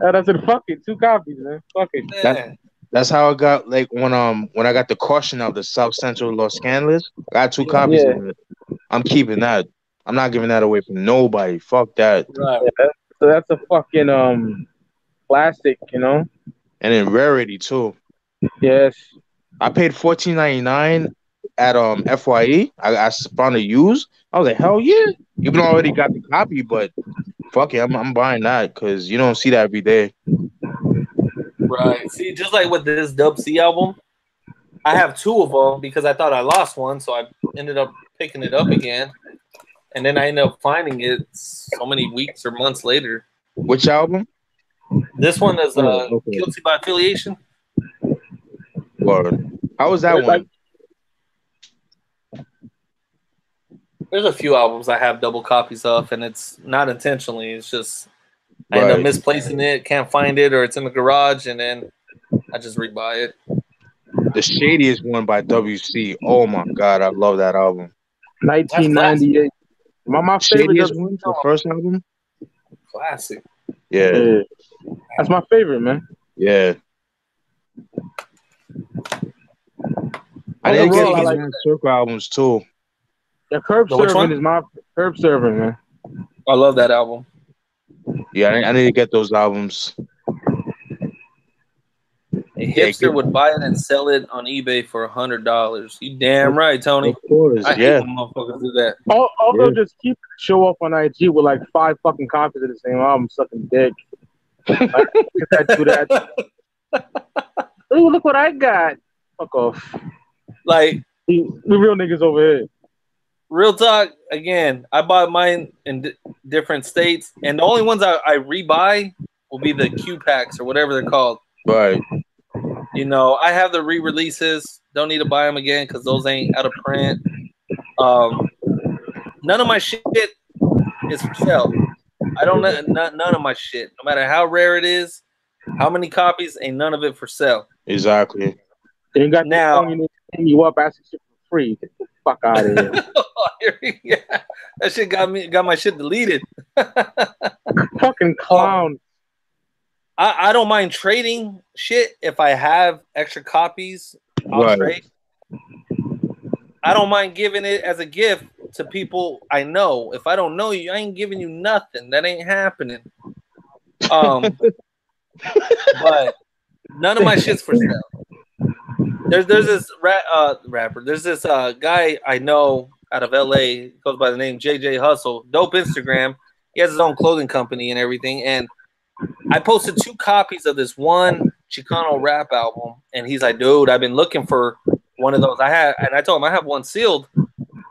And I said, fuck it, 2 copies, man. Fuck it. That's how I got like when I got the caution out the South Central Los Angeles. I got 2 copies of it. I'm keeping that. I'm not giving that away from nobody. Fuck that. Right. Yeah, so that's a fucking classic, you know. And in rarity too. Yes. I paid $14.99 at FYE. I found it used. I was like, hell yeah. Even though I already got the copy, but fuck it, I'm buying that because you don't see that every day. Right. See, just like with this Dub C album, I have 2 of them because I thought I lost one, so I ended up picking it up again, and then I ended up finding it so many weeks or months later. Which album? This one is okay. Guilty by Affiliation. Word. How was that one? There's a few albums I have double copies of, and it's not intentionally. It's just I end up misplacing it, can't find it, or it's in the garage, and then I just rebuy it. The Shadiest one by WC. Oh my god, I love that album. 1998. My favorite Shadiest one, the first album. Classic. Yeah. That's my favorite, man. Yeah. I didn't get these like Circle albums too. The Curb Serving is my Curb Serving, man. I love that album. Yeah, I need to get those albums. A hipster would buy it and sell it on eBay for $100. You damn right, Tony. Of course, I hate when motherfuckers do that. Although just keep show up on IG with like 5 fucking copies of the same album, sucking dick. Like, do that. Ooh, look what I got. Fuck off. Like we real niggas over here. Real talk, again, I bought mine in different states, and the only ones I rebuy will be the Q packs or whatever they're called. Right. You know, I have the re-releases. Don't need to buy them again because those ain't out of print. None of my shit is for sale. I don't none of my shit, no matter how rare it is, how many copies, ain't none of it for sale. Exactly. You got now you up asking shit for free. Get the fuck out of here. Yeah, that shit got my shit deleted. Fucking clown. I don't mind trading shit if I have extra copies. I'll trade. I don't mind giving it as a gift to people I know. If I don't know you, I ain't giving you nothing. That ain't happening. But none of my shit's for sale. There's this rapper. There's this guy I know out of LA, goes by the name JJ Hustle. Dope Instagram. He has his own clothing company and everything. And I posted 2 copies of this one Chicano rap album, and he's like, "Dude, I've been looking for one of those." I told him I have one sealed,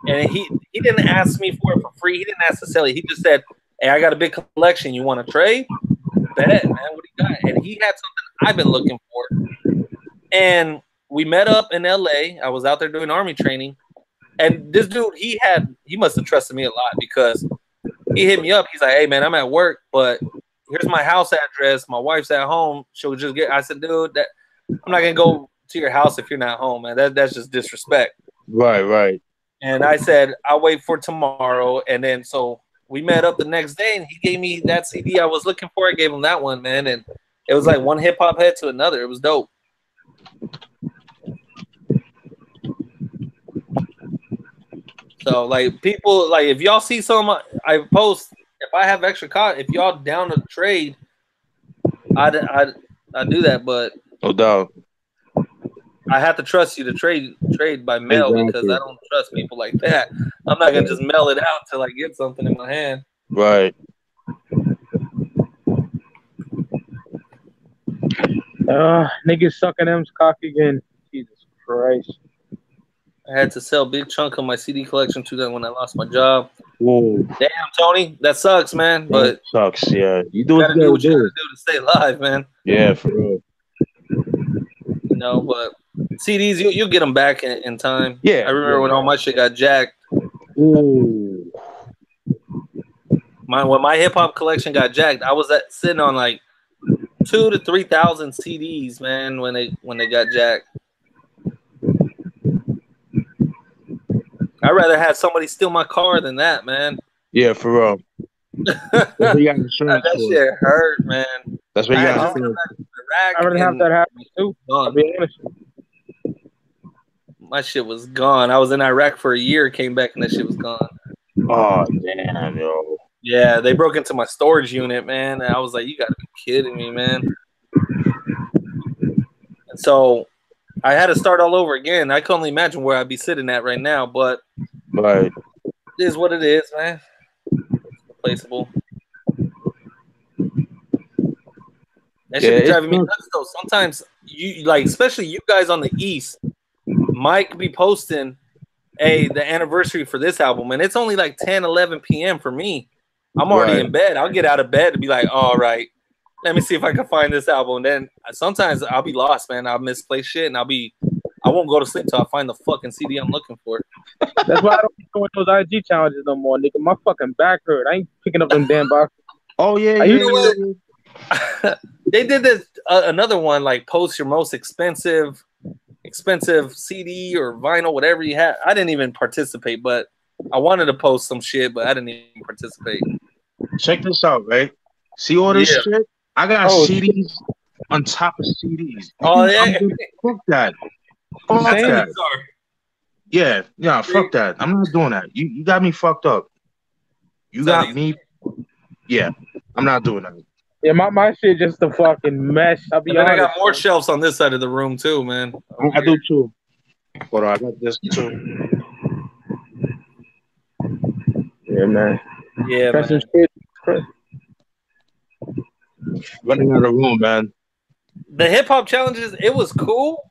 and he didn't ask me for it for free. He didn't ask to sell it. He just said, "Hey, I got a big collection. You want to trade?" Bet, man. What do you got? And he had something I've been looking for, and we met up in LA. I was out there doing army training, and this dude, he must have trusted me a lot because he hit me up. He's like, "Hey, man, I'm at work, but here's my house address. My wife's at home. She'll just get." I said, "Dude, I'm not gonna go to your house if you're not home, man. That's just disrespect." Right. And I said, "I'll wait for tomorrow." And then so we met up the next day, and he gave me that CD I was looking for. I gave him that one, man, and it was like one hip hop head to another. It was dope. So like people, like if y'all see some I post, if I have extra if y'all down to trade, I do that, but no doubt. I have to trust you to trade by mail because I don't trust people like that. I'm not gonna just mail it out till I get something in my hand. Right. Niggas sucking M's cock again. Jesus Christ. I had to sell a big chunk of my CD collection to them when I lost my job. Whoa. Damn, Tony, that sucks, man. But sucks, yeah. You gotta do what you gotta do to stay alive, man. Yeah, for real. You know, but CDs, you'll get them back in time. Yeah. I remember when all my shit got jacked. Ooh. When my hip hop collection got jacked, I was sitting on like 2,000 to 3,000 CDs, man. When they got jacked, I'd rather have somebody steal my car than that, man. Yeah, for real. That shit hurt, man. That's what you got. I would have that happen too. I'll be honest. My shit was gone. I was in Iraq for a year, came back, and that shit was gone. Oh, damn, yo. Yeah, they broke into my storage unit, man. And I was like, you gotta be kidding me, man. And so I had to start all over again. I can only imagine where I'd be sitting at right now, but right. It is what it is, man. It's replaceable. That should be driving me nuts though. Sometimes you like, especially you guys on the East, might be posting, hey, the anniversary for this album, and it's only like 10, 11 p.m. for me. I'm already in bed. I'll get out of bed to be like, all right, let me see if I can find this album. And then sometimes I'll be lost, man. I'll misplace shit, and I won't go to sleep till I find the fucking CD I'm looking for. That's why I don't be doing those IG challenges no more, nigga. My fucking back hurt. I ain't picking up them damn boxes. Oh yeah, They did this another one, like post your most expensive CD or vinyl, whatever you had. I didn't even participate, but I wanted to post some shit, but I didn't even participate. Check this out, right? See all this shit? I got CDs on top of CDs. Oh yeah, fuck that. Fuck that. Yeah, fuck that. I'm not doing that. You got me fucked up. You got me. Yeah, I'm not doing that. Yeah, my shit just a fucking mess. I'll be honest. I got more shelves on this side of the room too, man. I do too. Hold on, I got this too. Yeah, man. Yeah, man. Running out of room, man. The hip hop challenges, it was cool,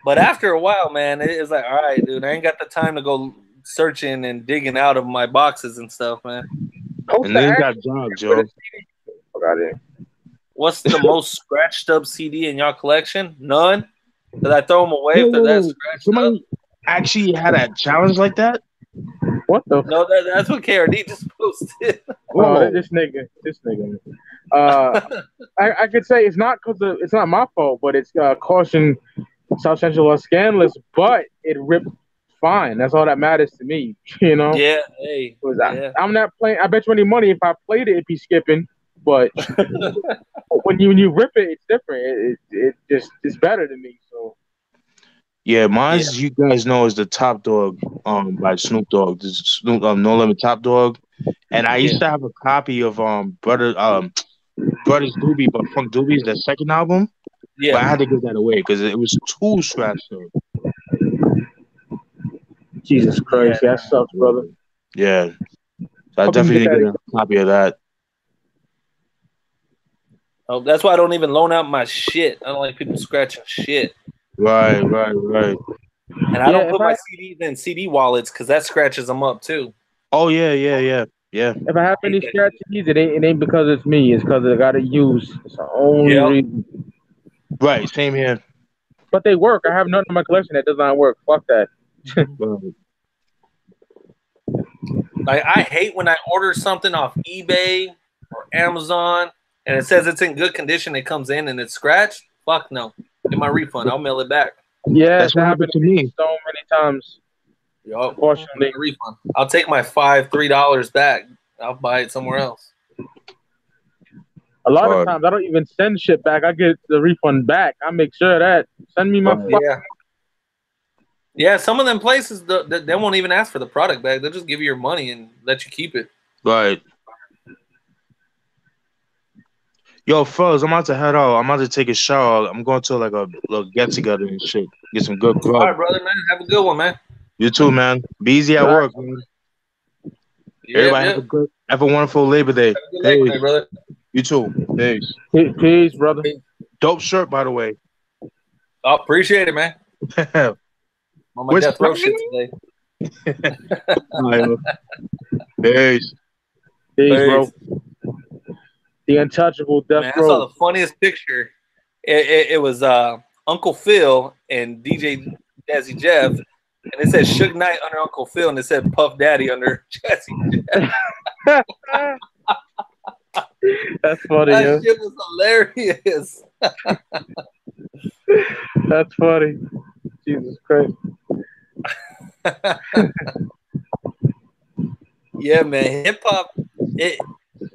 but after a while, man, it's like, all right, dude, I ain't got the time to go searching and digging out of my boxes and stuff, man. And then you got jobs, yo. What's the most scratched up CD in y'all collection? None. Did I throw them away if they're that scratched Somebody up? actually had a challenge like that? What the? No, that's what KRD just posted. Oh, this nigga. I could say it's not because it's not my fault, but it's caution South Central or scandalous, but it ripped fine. That's all that matters to me, you know. Yeah, hey. I'm not playing. I bet you any money if I played it, it'd be skipping. But when you rip it, it's different. It just it's better to me. So yeah, mine's you guys know is the Top Dog by Snoop Dogg. This is Snoop No Limit Top Dog, and I used to have a copy of Brothers Doobie, but Funk Doobie's the second album. Yeah, but I had to give that away because it was too scratched up. Jesus Christ, that sucks, brother. Yeah, so I definitely get a copy of that. Oh, that's why I don't even loan out my shit. I don't like people scratching shit. Right. And I don't put my CDs in CD wallets because that scratches them up too. Oh yeah. If I have any scratches, it ain't because it's me. It's because I gotta use. It's the only reason. Right, same here. But they work. I have none in my collection that does not work. Fuck that. Like I hate when I order something off eBay or Amazon and it says it's in good condition. It comes in and it's scratched. Fuck no. Get my refund. I'll mail it back. Yeah, that's what happened to me so many times. Yup. Fortunately, refund. I'll take my $3 back. I'll buy it somewhere else. A lot of times I don't even send shit back. I get the refund back. I make sure that send me my Yeah, some of them places they won't even ask for the product back. They'll just give you your money and let you keep it. Right. Yo, fellas, I'm about to head out. I'm about to take a shower. I'm going to like a little get together and shit. Get some good grub. All right, brother, man. Have a good one, man. You too, man. Be easy at work, man. Everybody have a wonderful Labor Day. Have a good Labor Day, brother. You too. Peace. Peace, brother. Dope shirt, by the way. Oh, appreciate it, man. On my death row shit today. Peace. Peace, bro. The untouchable death row. I saw the funniest picture. It was Uncle Phil and DJ Jazzy Jeff, and it said Suge Knight under Uncle Phil, and it said Puff Daddy under Jazzy Jeff. That's funny. That shit was hilarious. That's funny. Jesus Christ. Yeah, man. Hip hop,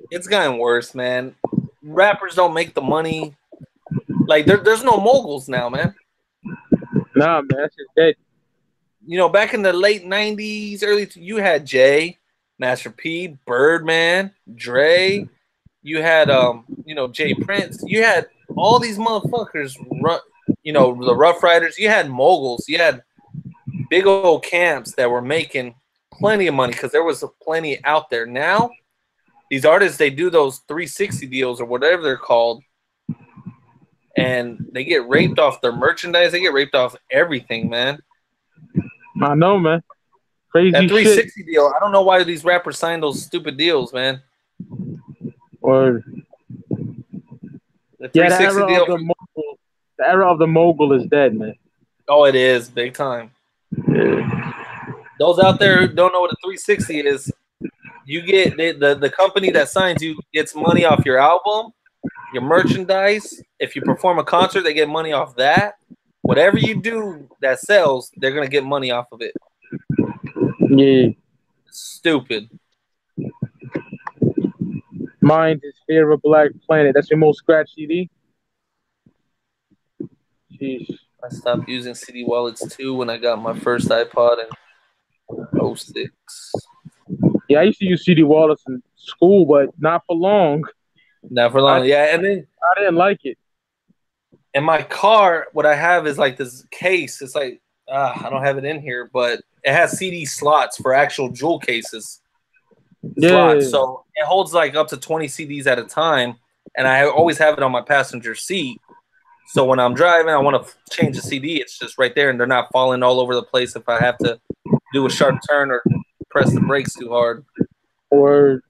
it's gotten worse, man. Rappers don't make the money. Like there's no moguls now, man. Nah, man, that's just dead. You know, back in the late '90s, you had Jay, Master P, Birdman, Dre. You had Jay Prince. You had all these motherfuckers. The Rough Riders. You had moguls. You had big old camps that were making plenty of money because there was plenty out there. Now, these artists, they do those 360 deals or whatever they're called, and they get raped off their merchandise. They get raped off everything, man. I know, man. Crazy That 360 shit. deal. I don't know why these rappers sign those stupid deals, man. Or The 360 yeah, the era deal. of the mogul. The era of the mogul is dead, man. Oh, it is big time. Yeah. Those out there who don't know what a 360 is, you get the company that signs you gets money off your album, your merchandise. If you perform a concert, they get money off that. Whatever you do that sells, they're gonna get money off of it. Yeah. Stupid. Mind is Fear of Black Planet. That's your most scratched CD? Jeez. I stopped using CD wallets too when I got my first iPod in 06. Yeah, I used to use CD wallets in school, but not for long. Not for long. Yeah, and then I didn't like it. in my car, what I have is like this case. It's like I don't have it in here, but it has CD slots for actual jewel cases. Slots. So it holds like up to 20 CDs at a time, and I always have it on my passenger seat. So when I'm driving, I want to change the CD. It's just right there, and they're not falling all over the place if I have to do a sharp turn or press the brakes too hard. Or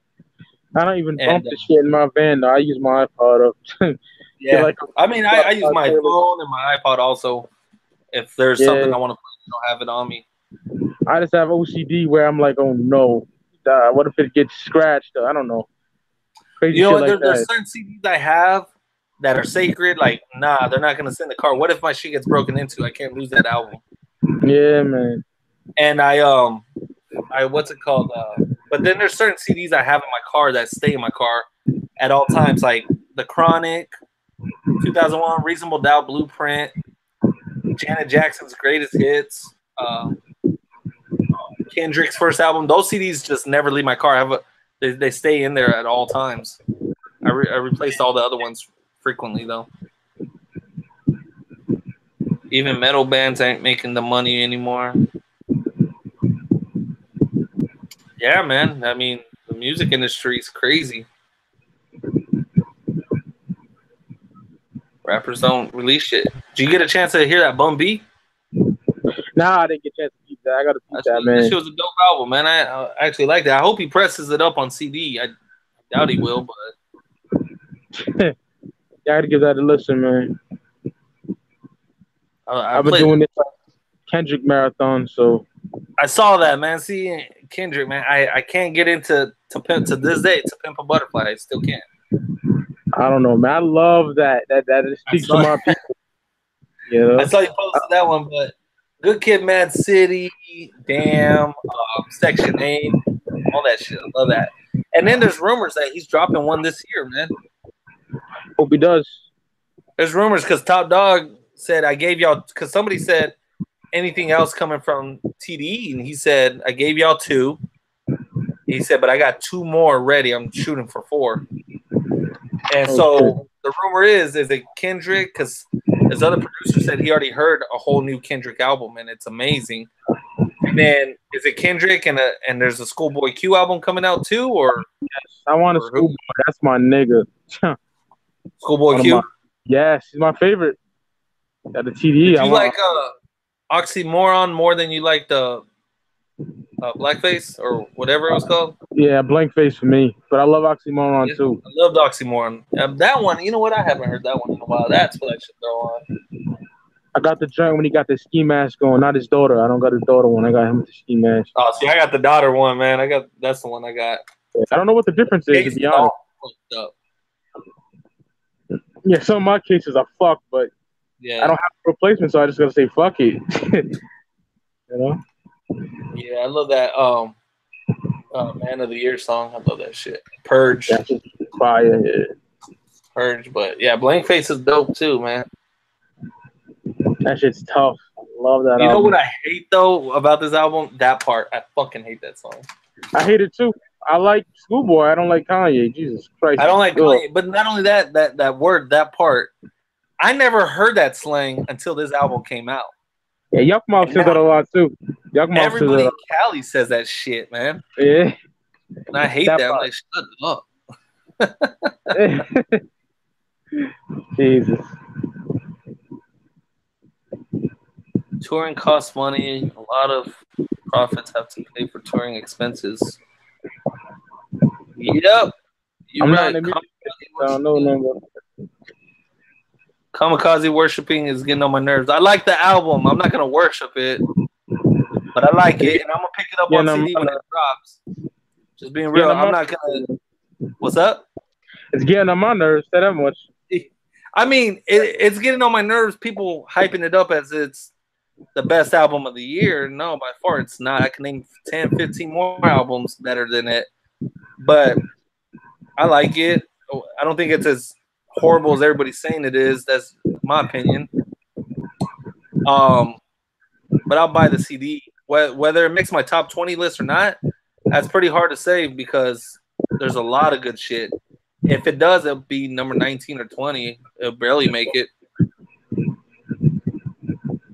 I don't even bump the shit in my van, though. I use my iPod up. Yeah, like, I mean, I use my phone and my iPod also. If there's something I want to play, I don't have it on me. I just have OCD where I'm like, oh no, what if it gets scratched? I don't know. Crazy shit like that. There's certain CDs I have that are sacred. Like, nah, they're not gonna sit in the car. What if my shit gets broken into? I can't lose that album. Yeah, man. And I what's it called? But then there's certain CDs I have in my car that stay in my car at all times, like The Chronic, 2001, Reasonable Doubt, Blueprint, Janet Jackson's Greatest Hits, Kendrick's first album. Those CDs just never leave my car. They stay in there at all times. I replaced all the other ones frequently though. Even metal bands ain't making the money anymore. Yeah, man. I mean, the music industry is crazy. Rappers don't release shit. Did you get a chance to hear that Bum B? Nah, I didn't get a chance to keep that. I gotta keep that, man. That shit was a dope album, man. I actually like that. I hope he presses it up on CD. I doubt he will, but yeah, I gotta give that a listen, man. I've been doing this Kendrick marathon, so I saw that, man. See, Kendrick, man, I can't get into to this day to Pimp a Butterfly. I still can't. I don't know, man. I love that it speaks to my people. You know? I saw you posted that one, but Good Kid, Mad City, Damn, Section 8, all that shit. I love that. And then there's rumors that he's dropping one this year, man. Hope he does. There's rumors because Top Dog said, I gave y'all, because somebody said anything else coming from TDE, and he said, I gave y'all 2. He said, but I got 2 more ready. I'm shooting for 4. And so the rumor is it Kendrick? Because his other producer said he already heard a whole new Kendrick album, and it's amazing. And then is it Kendrick and there's a Schoolboy Q album coming out too? Or yes, I want a Schoolboy. That's my nigga. Schoolboy Q? Yes, he's my favorite. Got the TDE. Did you like Oxymoron more than you like the Blackface or whatever it was called? Yeah, Blank Face for me. But I love Oxymoron too. I loved Oxymoron. That one, you know what? I haven't heard that one in a while. That's what I should throw on. I got the joint when he got the ski mask on, not his daughter. I don't got his daughter one. I got him with the ski mask. Oh, see, I got the daughter one, man. That's the one I got. I don't know what the difference is, to be honest. Yeah, some of my cases are fucked, but I don't have a replacement, so I just gotta say fuck it. You know? Yeah, I love that Man of the Year song. I love that shit. Purge. That's just fire, yeah. Purge, but yeah, Blank Face is dope too, man. That shit's tough. I love that album. You know what I hate though about this album? That part. I fucking hate that song. I hate it too. I like Schoolboy. I don't like Kanye. Jesus Christ. I don't like Kanye, but not only that word, that part. I never heard that slang until this album came out. Yeah, Yuck Mouth says that a lot too. Yuck Mouth everybody in Cali says that shit, man. Yeah. And I hate that. I'm like, shut up. Jesus. Touring costs money. A lot of profits have to pay for touring expenses. Yep. You're I'm right. not in the music. I don't know no more. Kamikaze worshiping is getting on my nerves. I like the album. I'm not gonna worship it, but I like it, and I'm gonna pick it up on CD when it drops. Just being real, I'm not gonna. What's up? It's getting on my nerves. Say that much. I mean, it's getting on my nerves. People hyping it up as it's the best album of the year. No, by far it's not. I can name 10, 15 more albums better than it, but I like it. I don't think it's as horrible as everybody's saying it is. That's my opinion. But I'll buy the CD. Whether it makes my top 20 list or not, that's pretty hard to say because there's a lot of good shit. If it does, it'll be number 19 or 20. It'll barely make it.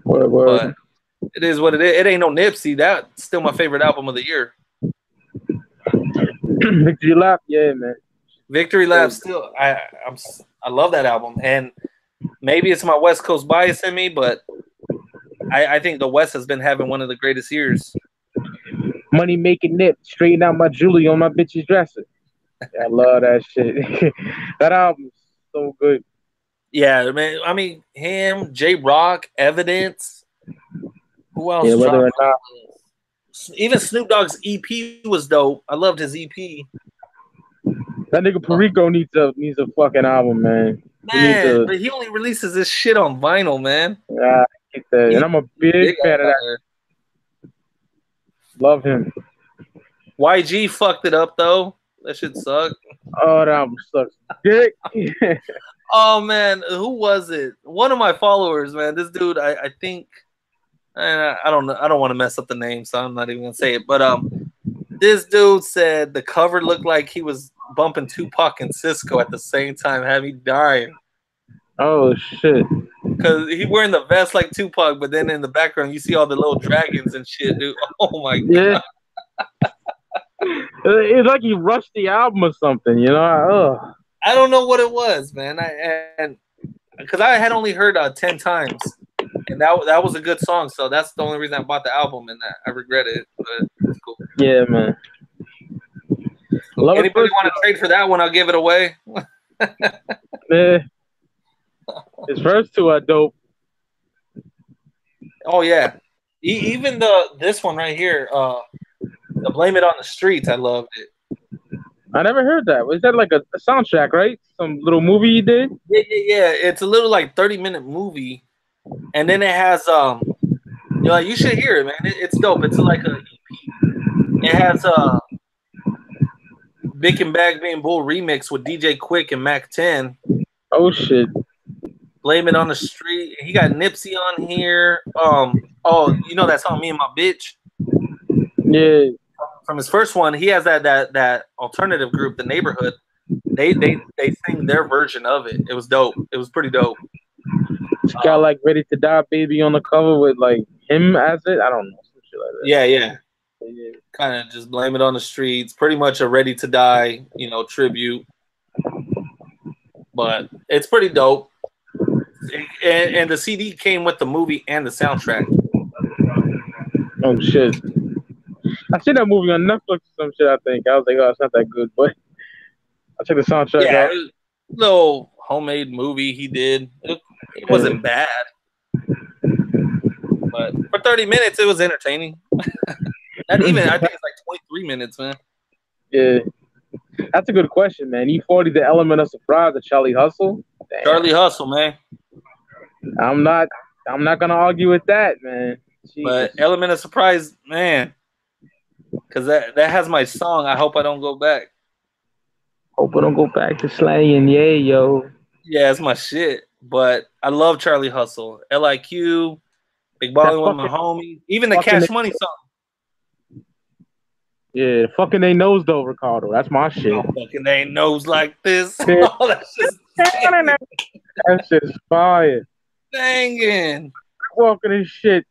But it is what it is. It ain't no Nipsey. That's still my favorite album of the year. Victory Lap, yeah, man. Victory Lap still. I love that album, and maybe it's my West Coast bias in me, but I think the West has been having one of the greatest years. Money making nip, straighten out my jewelry on my bitch's dresser. I love that shit. That album's so good. Yeah, man. I mean, him, J Rock, Evidence. Who else? Yeah, whether or not. Even Snoop Dogg's EP was dope. I loved his EP. That nigga Perico needs a fucking album, man. Man, but he only releases this shit on vinyl, man. Yeah, I get that. And I'm a big fan of that. Love him. YG fucked it up though. That shit sucked. Oh, that album sucks. Dick. Oh man, who was it? One of my followers, man. This dude, I think, I don't know. I don't want to mess up the name, so I'm not even gonna say it. But this dude said the cover looked like he was bumping Tupac and Cisco at the same time, had me dying. Oh shit! Because he wearing the vest like Tupac, but then in the background you see all the little dragons and shit, dude. Oh my god! Yeah. It's like he rushed the album or something, you know? I don't know what it was, man. Because I had only heard 10 times, and that was a good song. So that's the only reason I bought the album, and I regret it. But it's cool. Yeah, man. Anybody want to trade for that one? I'll give it away. Yeah. His first two are dope. Oh yeah, even this one right here, the Blame It on the Streets. I loved it. I never heard that. Was that like a soundtrack, right? Some little movie you did? Yeah. It's a little like 30-minute movie, and then it has you should hear it, man. It's dope. It's like a EP. It has Vic and Bag Being Bull remix with DJ Quick and Mac 10. Oh shit. Blame It on the Street. He got Nipsey on here. You know that song Me and My Bitch? Yeah. From his first one, he has that alternative group, The Neighborhood. They sing their version of it. It was dope. It was pretty dope. It's got like Ready to Die Baby on the cover with like him as it. I don't know. Some shit like that. Yeah. Kind of just Blame It on the Streets. Pretty much a Ready to Die, tribute. But it's pretty dope. And the CD came with the movie and the soundtrack. Oh shit. I seen that movie on Netflix or some shit, I think. I was like, oh, it's not that good, but I checked the soundtrack out. Yeah, little homemade movie he did. It wasn't bad. But for 30 minutes, it was entertaining. Not even, I think it's like 23 minutes, man. Yeah. That's a good question, man. E40, the element of surprise of Charlie Hustle? Damn. Charlie Hustle, man. I'm not gonna argue with that, man. Jesus. But element of surprise, man. Because that has my song, I Hope I Don't Go Back. Hope I don't go back to slaying, yeah, yo. Yeah, it's my shit. But I love Charlie Hustle. LIQ, Big Ballin' with My Homie. Even the Cash Money song. Yeah, fucking they nose though, Ricardo. That's my shit. Oh, fucking they nose like this. Oh, that's just that shit's fire. Banging. Walking this shit.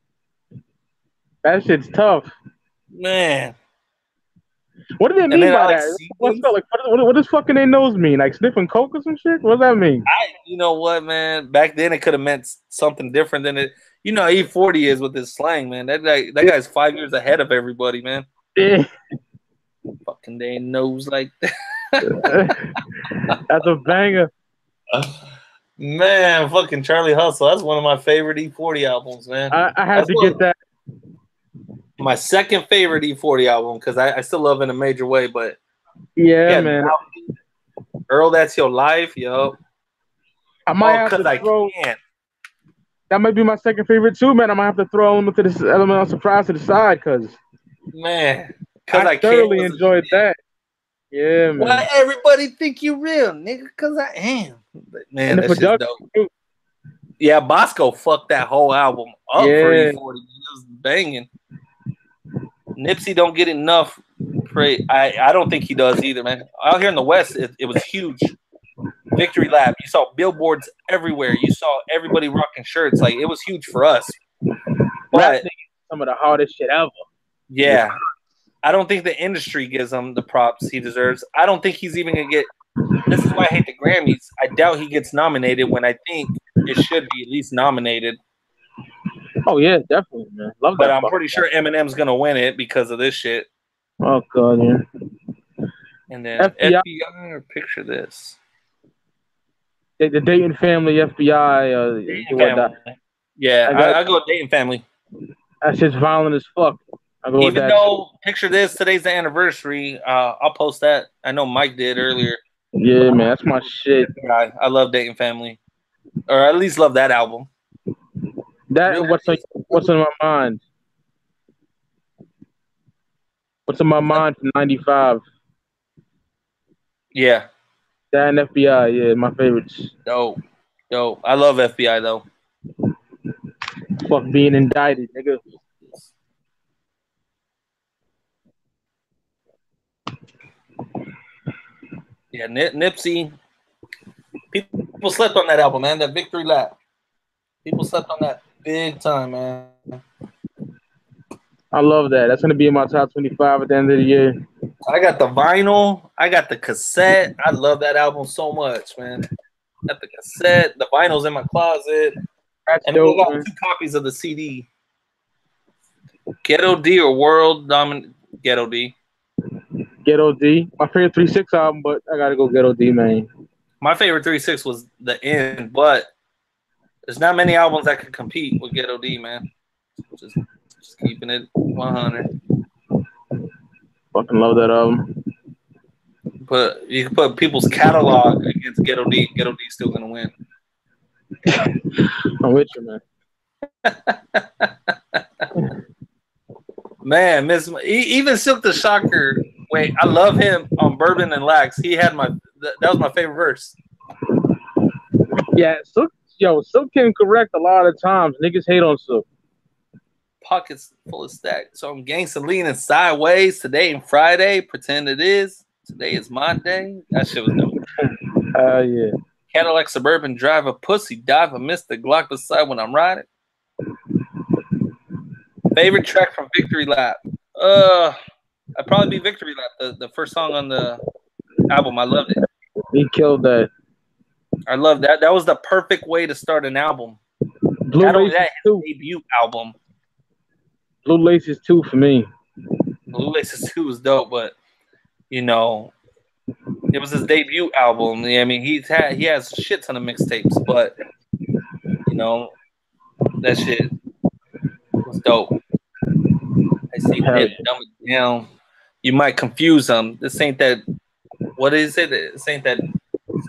That shit's tough. Man. What do they mean by that? What does fucking they nose mean? Like sniffing coke or some shit? What does that mean? You know what, man? Back then it could have meant something different than it. You know, E40 is with his slang, man. That guy's 5 years ahead of everybody, man. Yeah. Fucking they knows like that. That's a banger. Man, fucking Charlie Hustle. That's one of my favorite E40 albums, man. I had to get that. My second favorite E40 album, because I still love it in a major way, but yeah, man. Earl, That's Your Life, yo. I might have to throw. That might be my second favorite too, man. I might have to throw Element of Surprise to the side, because man, I thoroughly enjoyed that. Yeah, man. Why everybody think you real, nigga? Because I am. But, man, that's just dope. Too. Yeah, Bosco fucked that whole album up for E40. It was banging. Nipsey don't get enough praise. I don't think he does either, man. Out here in the West, it was huge. Victory Lap. You saw billboards everywhere. You saw everybody rocking shirts. Like, it was huge for us. But some of the hardest shit ever. Yeah. I don't think the industry gives him the props he deserves. I don't think he's even going to get – this is why I hate the Grammys. I doubt he gets nominated when I think it should be at least nominated. Oh, yeah, definitely, man. Love that. But I'm pretty sure Eminem's going to win it because of this shit. Oh, God, yeah. And then FBI or Picture This. The Dayton Family, FBI. Dayton Family. Yeah, I go with Dayton Family. That's just violent as fuck. Even though Picture This, today's the anniversary, I'll post that. I know Mike did earlier. Yeah, man, that's my shit. I love Dayton Family, or at least love that album. That really? What's on my mind? What's on my mind from '95? Yeah. That and FBI, yeah, my favorites. Dope. I love FBI though. Fuck being indicted, nigga. Yeah, Nipsey. People slept on that album, man. That Victory Lap. People slept on that big time, man. I love that. That's gonna be in my top 25 at the end of the year. I got the vinyl. I got the cassette. I love that album so much, man. Got the cassette. The vinyl's in my closet. That's and dope, we got man. 2 copies of the CD. Ghetto D or World Dominant Ghetto D. Ghetto D. My favorite 3-6 album, but I gotta go Ghetto D, man. My favorite 3-6 was The End, but there's not many albums that could compete with Ghetto D, man. Just keeping it 100. Fucking love that album. But you can put people's catalog against Ghetto D. Ghetto D's still gonna win. I'm with you, man. Man, even Silk the Shocker. Wait, I love him on Bourbon and Lax. He had that was my favorite verse. Yeah, Silk can correct a lot of times. Niggas hate on Silk. Pockets full of stacks. So I'm gangsta leaning sideways. Today and Friday. Pretend it is. Today is my day. That shit was dope. Yeah. Cadillac Suburban driver, pussy diver, miss the Glock beside when I'm riding. Favorite track from Victory Lap? I'd probably be Victory Lap, the first song on the album. I loved it. He killed that. I love that. That was the perfect way to start an album. Blue Laces his debut album. Blue Laces 2 for me. Blue Laces 2 was dope, but you know, it was his debut album. I mean, he has a shit ton of mixtapes, but you know, that shit was dope. I see that dumb it down. You might confuse them. This ain't that. What is it? This ain't that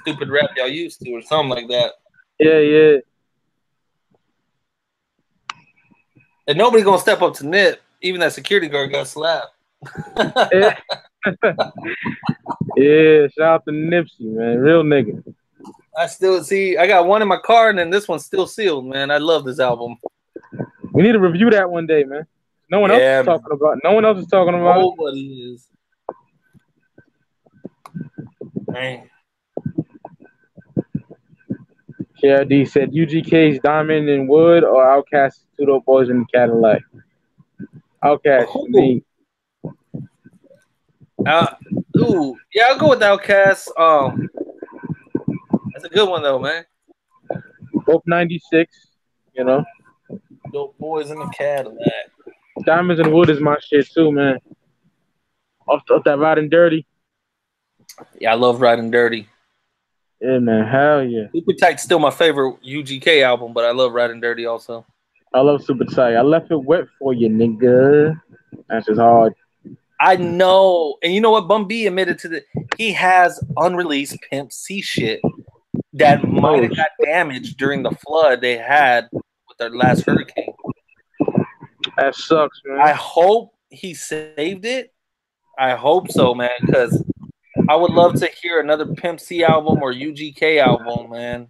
stupid rap y'all used to, or something like that. Yeah. And nobody gonna step up to Nip. Even that security guard got slapped. Yeah, shout out to Nipsey, man. Real nigga. I still see. I got one in my car, and then this one's still sealed, man. I love this album. We need to review that one day, man. No one else is talking about. No one else is talking about. Nobody is. Man. KRD said UGK's Diamond and Wood or Outkast's Two Dope Boys in the Cadillac. Outkast for me. Yeah, I'll go with Outkast. That's a good one though, man. Both 96, you know. Dope boys in the Cadillac. Diamonds and Wood is my shit too, man. Off that Riding Dirty. Yeah, I love Riding Dirty. Yeah, man. Hell yeah. Super Tight's still my favorite UGK album, but I love Riding Dirty also. I love Super Tight. I left it wet for you, nigga. That's just hard. I know. And you know what? Bum B admitted to that. He has unreleased Pimp C shit that might have got damaged during the flood they had with their last hurricane. That sucks, man. I hope he saved it. I hope so, man, because I would love to hear another Pimp C album or UGK album, man.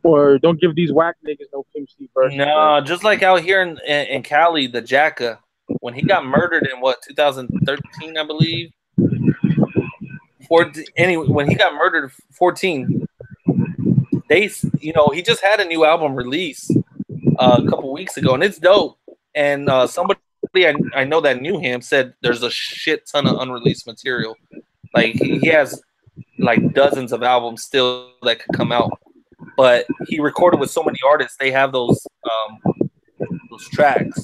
Or don't give these whack niggas no Pimp C version. No, just like out here in Cali, the Jacka, when he got murdered in 2013, I believe. Anyway, when he got murdered 14, he just had a new album release a couple weeks ago, and it's dope. And somebody I know that knew him said there's a shit ton of unreleased material. Like he has like dozens of albums still that could come out, but he recorded with so many artists. They have those tracks.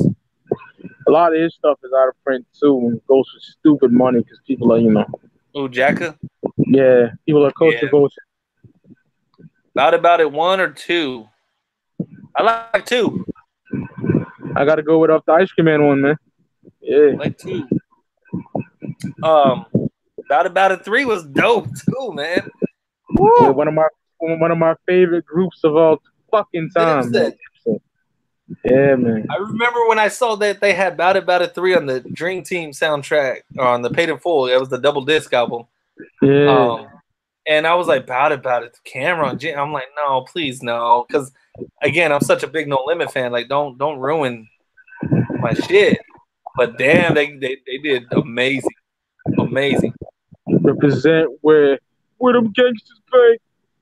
A lot of his stuff is out of print too, and it goes for stupid money because people are, Oh, Jacka? Yeah, people are culture voting. About it 1 or 2. I like 2. I gotta go with Off the Ice Cream Man one, man. Yeah, Like 2. About it 3 was dope too, man. Woo! One of my favorite groups of all fucking time. Man. Yeah, man. I remember when I saw that they had About It 3 on the Dream Team soundtrack, or on the Paid in Full. It was the double disc album. Yeah. And I was like, About It, Cameron. I'm like, no, please no, because again, I'm such a big No Limit fan. Like, don't ruin my shit. But damn, they did amazing. Represent where them gangsters play.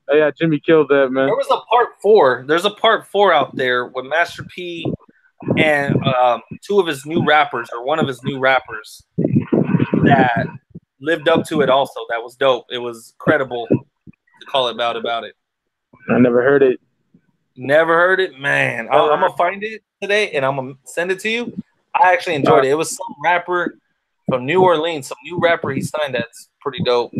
Oh, yeah, Jimmy killed that, man. There was a part 4. There's a part 4 out there with Master P and 2 of his new rappers, or one of his new rappers, that lived up to it also. That was dope. It was credible to call it About It. I never heard it. Never heard it? Man, I'm going to find it today, and I'm going to send it to you. I actually enjoyed it. It was some rapper from New Orleans, some new rapper he signed that's pretty dope.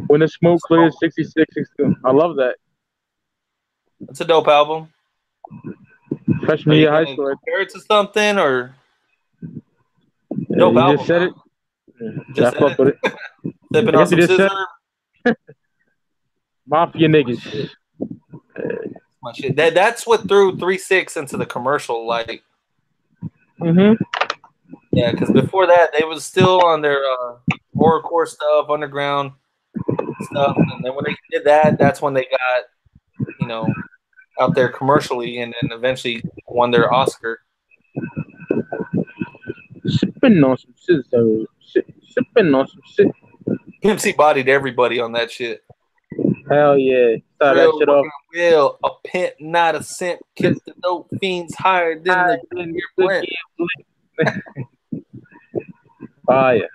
When the Smoke Clears, 66, 62. I love that. It's a dope album. Freshman year high school. Compare it to something, or dope you album? Just said it. Just I fuck with it. Sipping on some scissor. Mafia niggas. My shit. That's what threw 3-6 into the commercial. Like, yeah, because before that they was still on their horrorcore stuff, underground stuff, and then when they did that, that's when they got, out there commercially, and then eventually won their Oscar. Sipping on some scissors. Sipping on some shit. Pimp C bodied everybody on that shit. Hell yeah. Start that shit off. Real, a pimp, not a simp. Kiss the dope fiends higher than the Brent. Oh, yeah.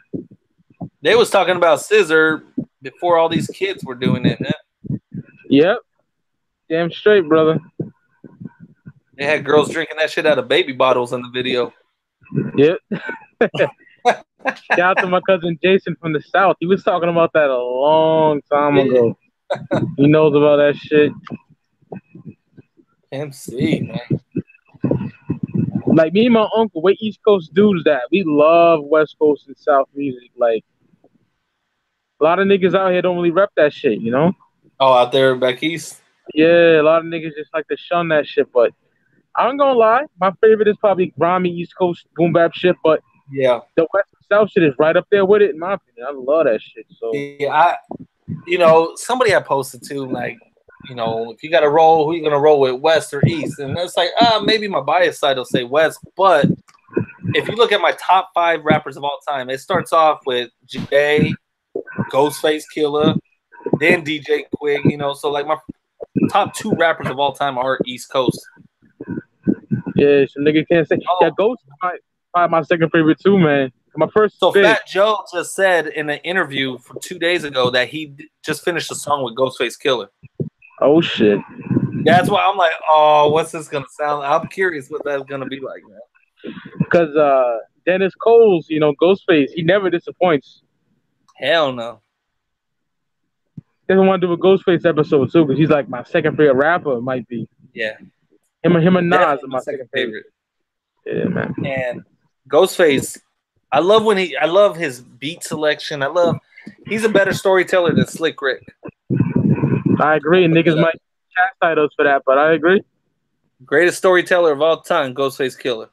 They was talking about scissor before all these kids were doing it, man. Yep. Damn straight, brother. They had girls drinking that shit out of baby bottles in the video. Yep. Shout out to my cousin Jason from the South. He was talking about that a long time ago. He knows about that shit. MC, man. Like, me and my uncle, we're East Coast dudes that we love West Coast and South music. Like, a lot of niggas out here don't really rep that shit, Oh, out there back east? Yeah, a lot of niggas just like to shun that shit. But I ain't gonna lie, my favorite is probably grimy East Coast boom bap shit. But yeah, the West and South shit is right up there with it, in my opinion. I love that shit. So yeah, somebody I posted too, like, if you got to roll, who you gonna roll with, West or East? And it's like, maybe my bias side will say West, but if you look at my top 5 rappers of all time, it starts off with Jay, Ghostface Killer, then DJ Quick. So like my top 2 rappers of all time are East Coast. Yeah, some nigga can't say. Yeah, Ghost is probably my second favorite too, man. My first. So Fat Joe just said in an interview from 2 days ago that he just finished a song with Ghostface Killer. Oh shit! That's why I'm like, oh, what's this gonna sound? I'm curious what that's gonna be like, man. Because Dennis Cole's, Ghostface, he never disappoints. Hell no. Doesn't want to do a Ghostface episode too, because he's like my second favorite rapper. It might be. Yeah. Him and Nas Definitely are my second favorite. Yeah, man. And Ghostface, I love his beat selection. He's a better storyteller than Slick Rick. I agree. Niggas might chastise us for that, but I agree. Greatest storyteller of all time, Ghostface Killer.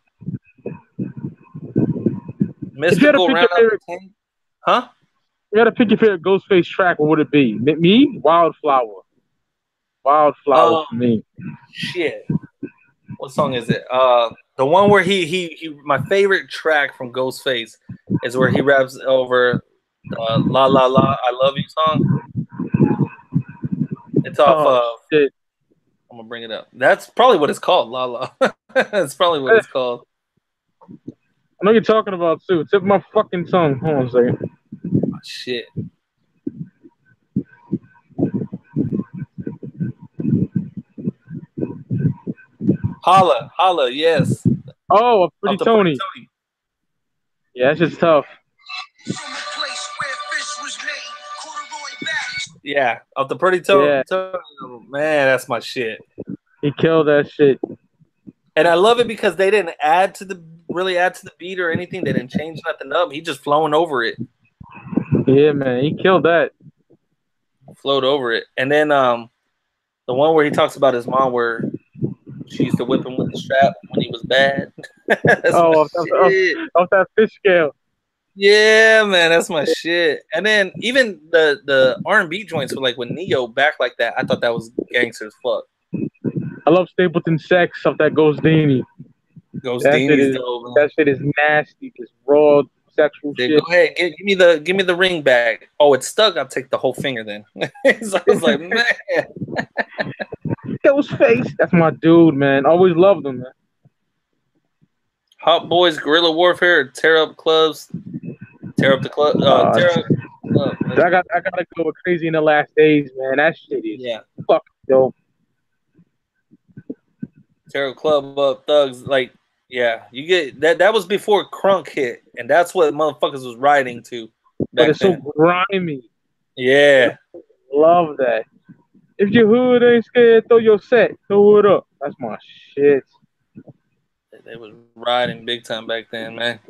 Mystical round up 10. Huh? You gotta pick your favorite Ghostface track. What would it be? Me? Wildflower. Wildflower for me. Shit. What song is it? The one where he my favorite track from Ghostface is where he raps over La La La I Love You song. It's off shit. I'm gonna bring it up. That's probably what it's called, La La. That's probably what it's called. I know you're talking about too. Tip my fucking tongue. Hold on a second. Oh, shit. Holla, yes. Oh, a Pretty Tony. Yeah, that's just tough. Yeah, of the Pretty Tony. Yeah. Man, that's my shit. He killed that shit. And I love it because they didn't really add to the beat or anything. They didn't change nothing up. He just flowing over it. Yeah, man, he killed that. Flowed over it. And then the one where he talks about his mom where she used to whip him with the strap when he was bad. off that fish scale. Yeah, man, that's my shit. And then even the R&B joints were like when Neo back like that, I thought that was gangster as fuck. I love Stapleton Sex off that Ghost Dini. That shit is nasty, just raw sexual shit. Go ahead, give me the ring back. Oh, it's stuck. I'll take the whole finger then. So I was like, man. Ghostface, that's my dude, man. Always loved him, man. Hot Boys, Guerrilla Warfare, tear up clubs, tear up the club. Tear up. I gotta go with Crazy in the Last Days, man. That shit is fucking dope. Tear up club up, thugs, like. Yeah, you get that. That was before Crunk hit, and that's what motherfuckers was riding to. But it's so grimy. Yeah, love that. If your hood ain't scared, throw your set, throw it up. That's my shit. They was riding big time back then, man.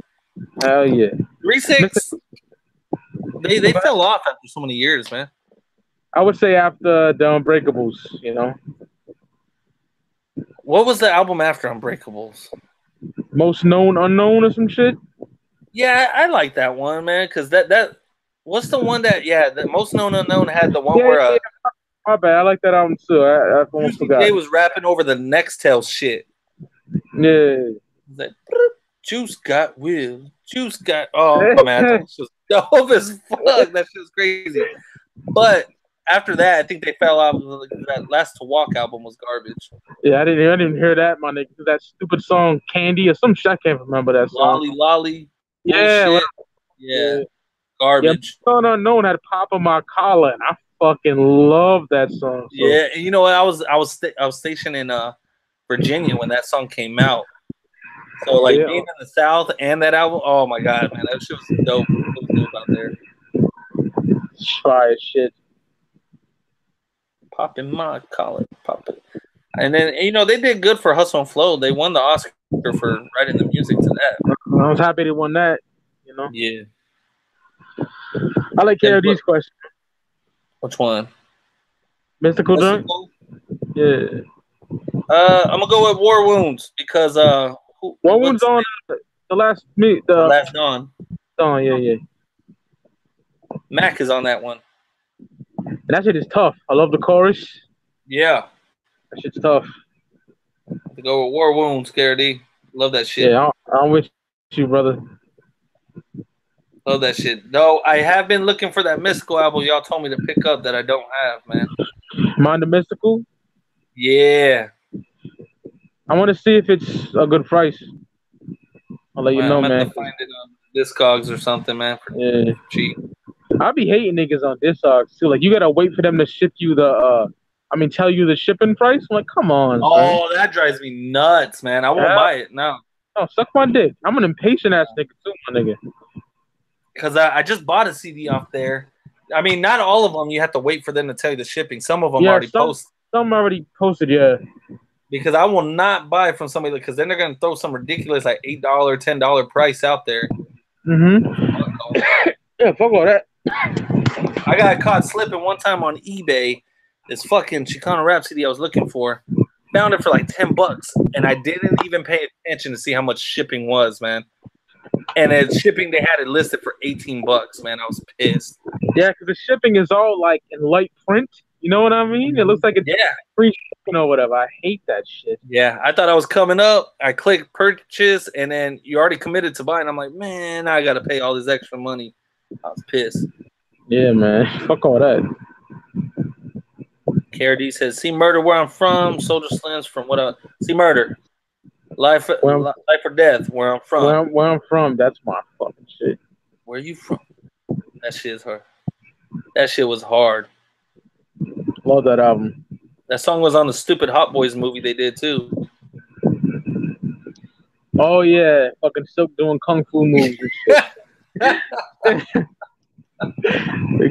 Hell yeah. 3-6. They fell off after so many years, man. I would say after the Unbreakables, you know. What was the album after Unbreakables? Most Known Unknown or some shit? Yeah, I like that one, man, because that what's the one that the Most Known Unknown had the one where my bad, I like that album too. I almost forgot. He was rapping over the Nextel shit. Yeah. Like, Juice got will. Juice got man, that was dope as fuck. That shit was crazy. But after that, I think they fell off. That Last to Walk album was garbage. Yeah, I didn't hear that, my nigga. That stupid song Candy or some shit. I can't remember that song. Lolly. Yeah. Yeah. Garbage. Yeah, Unknown had Pop on My Collar, and I fucking love that song. So. Yeah, and you know what? I was stationed in Virginia when that song came out. So like being in the South and that album, oh my god, man, that shit was dope. It was dope out there. Fire shit. Popping my collar, popping. And then they did good for Hustle and Flow. They won the Oscar for writing the music to that. I was happy they won that. You know. Yeah. I like KOD's question. Which one? Mystical Dunk? Yeah. I'm gonna go with War Wounds because War Wounds on the last meet. The Last Dawn. Dawn, yeah. Mac is on that one. And that shit is tough. I love the chorus. Yeah. That shit's tough. To go with War Wounds, KRD. Love that shit. Yeah, I'm with you, brother. Love that shit. No, I have been looking for that Mystical album y'all told me to pick up that I don't have, man. Mind the Mystical? Yeah. I want to see if it's a good price. I'll let you know, man. To find it on Discogs or something, man. For cheap. I be hating niggas on Discogs too. Like you gotta wait for them to ship you the tell you the shipping price. I'm like, come on, son. Oh, that drives me nuts, man. I won't buy it now. Oh, suck my dick. I'm an impatient ass nigga too, my nigga. Because I just bought a CD off there. I mean, not all of them. You have to wait for them to tell you the shipping. Some of them already posted. Some already posted, yeah. Because I will not buy from somebody, because then they're going to throw some ridiculous like $8, $10 price out there. Mm-hmm. Yeah, fuck all that. I got caught slipping one time on eBay. This fucking Chicano rap CD I was looking for. Found it for like $10, and I didn't even pay attention to see how much shipping was, man. And it's shipping, they had it listed for $18, man. I was pissed. Yeah, because the shipping is all like in light print. You know what I mean? It looks like it's free shipping or whatever. I hate that shit. Yeah, I thought I was coming up. I clicked purchase, and then you already committed to buying. I'm like, man, I got to pay all this extra money. I was pissed. Yeah, man. Fuck all that. KRD says, see Murder where I'm from. Soldier Slims from what I see Murder. Life or death where I'm from. Where I'm from, that's my fucking shit. Where you from? That shit's hard. That shit was hard. Love that album. That song was on the stupid Hot Boys movie they did too. Oh yeah, fucking Silk doing kung fu moves and shit.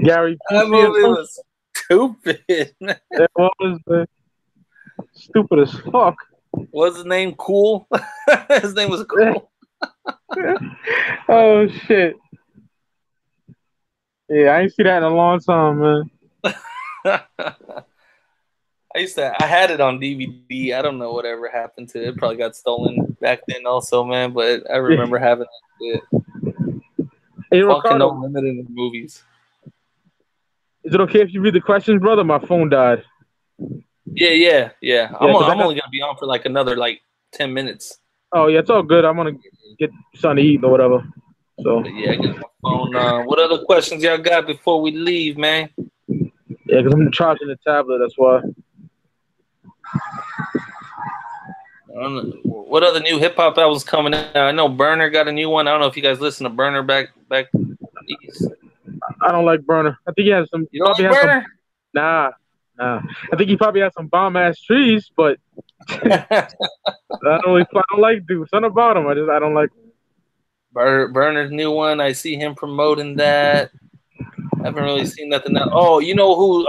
Gary. That movie was stupid. It was stupid as fuck. What's his name? Cool. His name was Cool. Oh shit. Yeah, I ain't see that in a long time, man. I had it on DVD. I don't know whatever happened to it. It probably got stolen back then also, man, but I remember having it. Hey, fucking Ricardo, no limit in the movies. Is it okay if you read the questions, brother? My phone died. Yeah. I'm only gonna be on for like another 10 minutes. Oh yeah, it's all good. I'm gonna get something to eat or whatever. So but yeah, I got my phone. What other questions y'all got before we leave, man? Yeah, because I'm charging the tablet. That's why. I don't know. What other new hip hop albums coming out? I know Burner got a new one. I don't know if you guys listen to Burner back east. I don't like Burner. I think he has some. You don't like Burner? Nah. I think he probably has some bomb ass trees, but I don't like dude. Something about him. I don't like him. Burner's new one. I see him promoting that. I haven't really seen nothing else. Oh, you know who?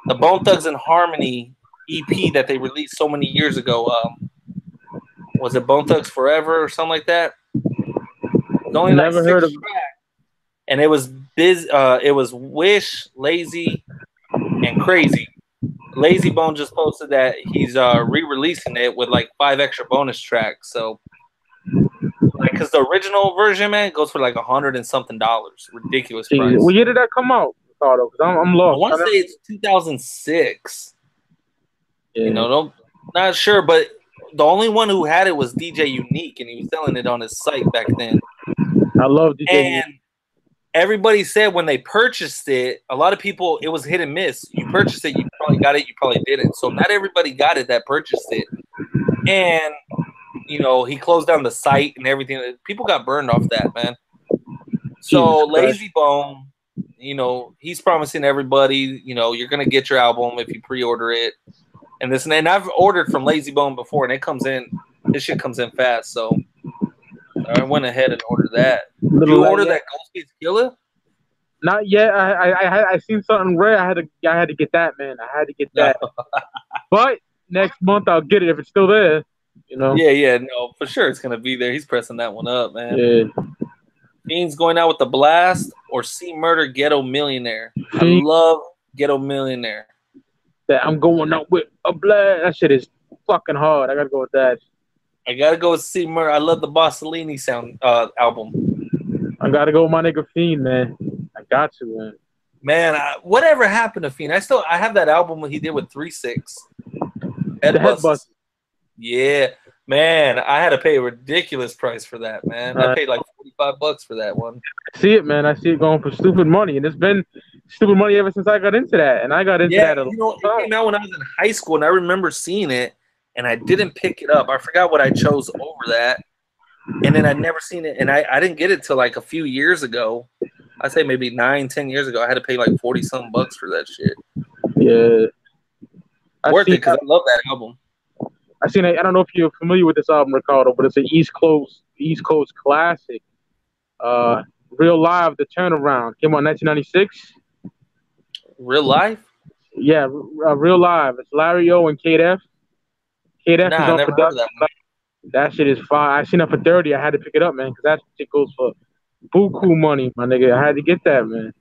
The Bone Thugs and Harmony EP that they released so many years ago. Was it Bone Thugs Forever or something like that? It's only Never heard of it. And it was it was Wish, Lazy, and Crazy. Lazy Bone just posted that he's re-releasing it with 5 extra bonus tracks. So, because the original version, man, goes for $100 and something. Ridiculous price. What year did that come out, Ricardo? Because I'm lost. I want to say it's 2006. Yeah. Not sure, but the only one who had it was DJ Unique, and he was selling it on his site back then. I love DJ Unique. And everybody said when they purchased it, a lot of people, it was hit and miss. You purchased it, you probably got it, you probably didn't. So not everybody got it that purchased it. And, he closed down the site and everything. People got burned off that, man. So Lazy Bone, he's promising everybody, you're going to get your album if you pre-order it. And this and I've ordered from Lazy Bone before, and this shit comes in fast. So I went ahead and ordered that. Did you order that Ghostface Killah? Not yet. I seen something rare. I had to get that, man. I had to get that. But next month I'll get it if it's still there. Yeah. No, for sure it's gonna be there. He's pressing that one up, man. Yeah. Fiend's going out with the Blast or C Murder Ghetto Millionaire. I love Ghetto Millionaire. That I'm going out with a blast. That shit is fucking hard. I gotta go with that. I gotta go with C Murder. I love the Bossellini sound album. I gotta go with my nigga Fiend, man. I got to, man. Man, whatever happened to Fiend? I have that album he did with 3-6. Headbust. Yeah, man. I had to pay a ridiculous price for that, man. I paid $45 for that one. I see it, man. I see it going for stupid money, and it's been stupid money ever since I got into that. And I got into that. It came out when I was in high school, and I remember seeing it, and I didn't pick it up. I forgot what I chose over that, and then I'd never seen it, and I didn't get it till a few years ago. I'd say maybe 9-10 years ago. I had to pay $40-something for that shit. Yeah. Worth it because I love that album. I don't know if you're familiar with this album, Ricardo, but it's an East Coast classic. Real Live, The Turnaround came out in 1996. Real Life? Yeah, Real Live. It's Larry O and Kate F. Kate F is I on never heard of production. that. That shit is fire. I seen that for 30. I had to pick it up, man, because that shit goes for buku money, my nigga. I had to get that, man.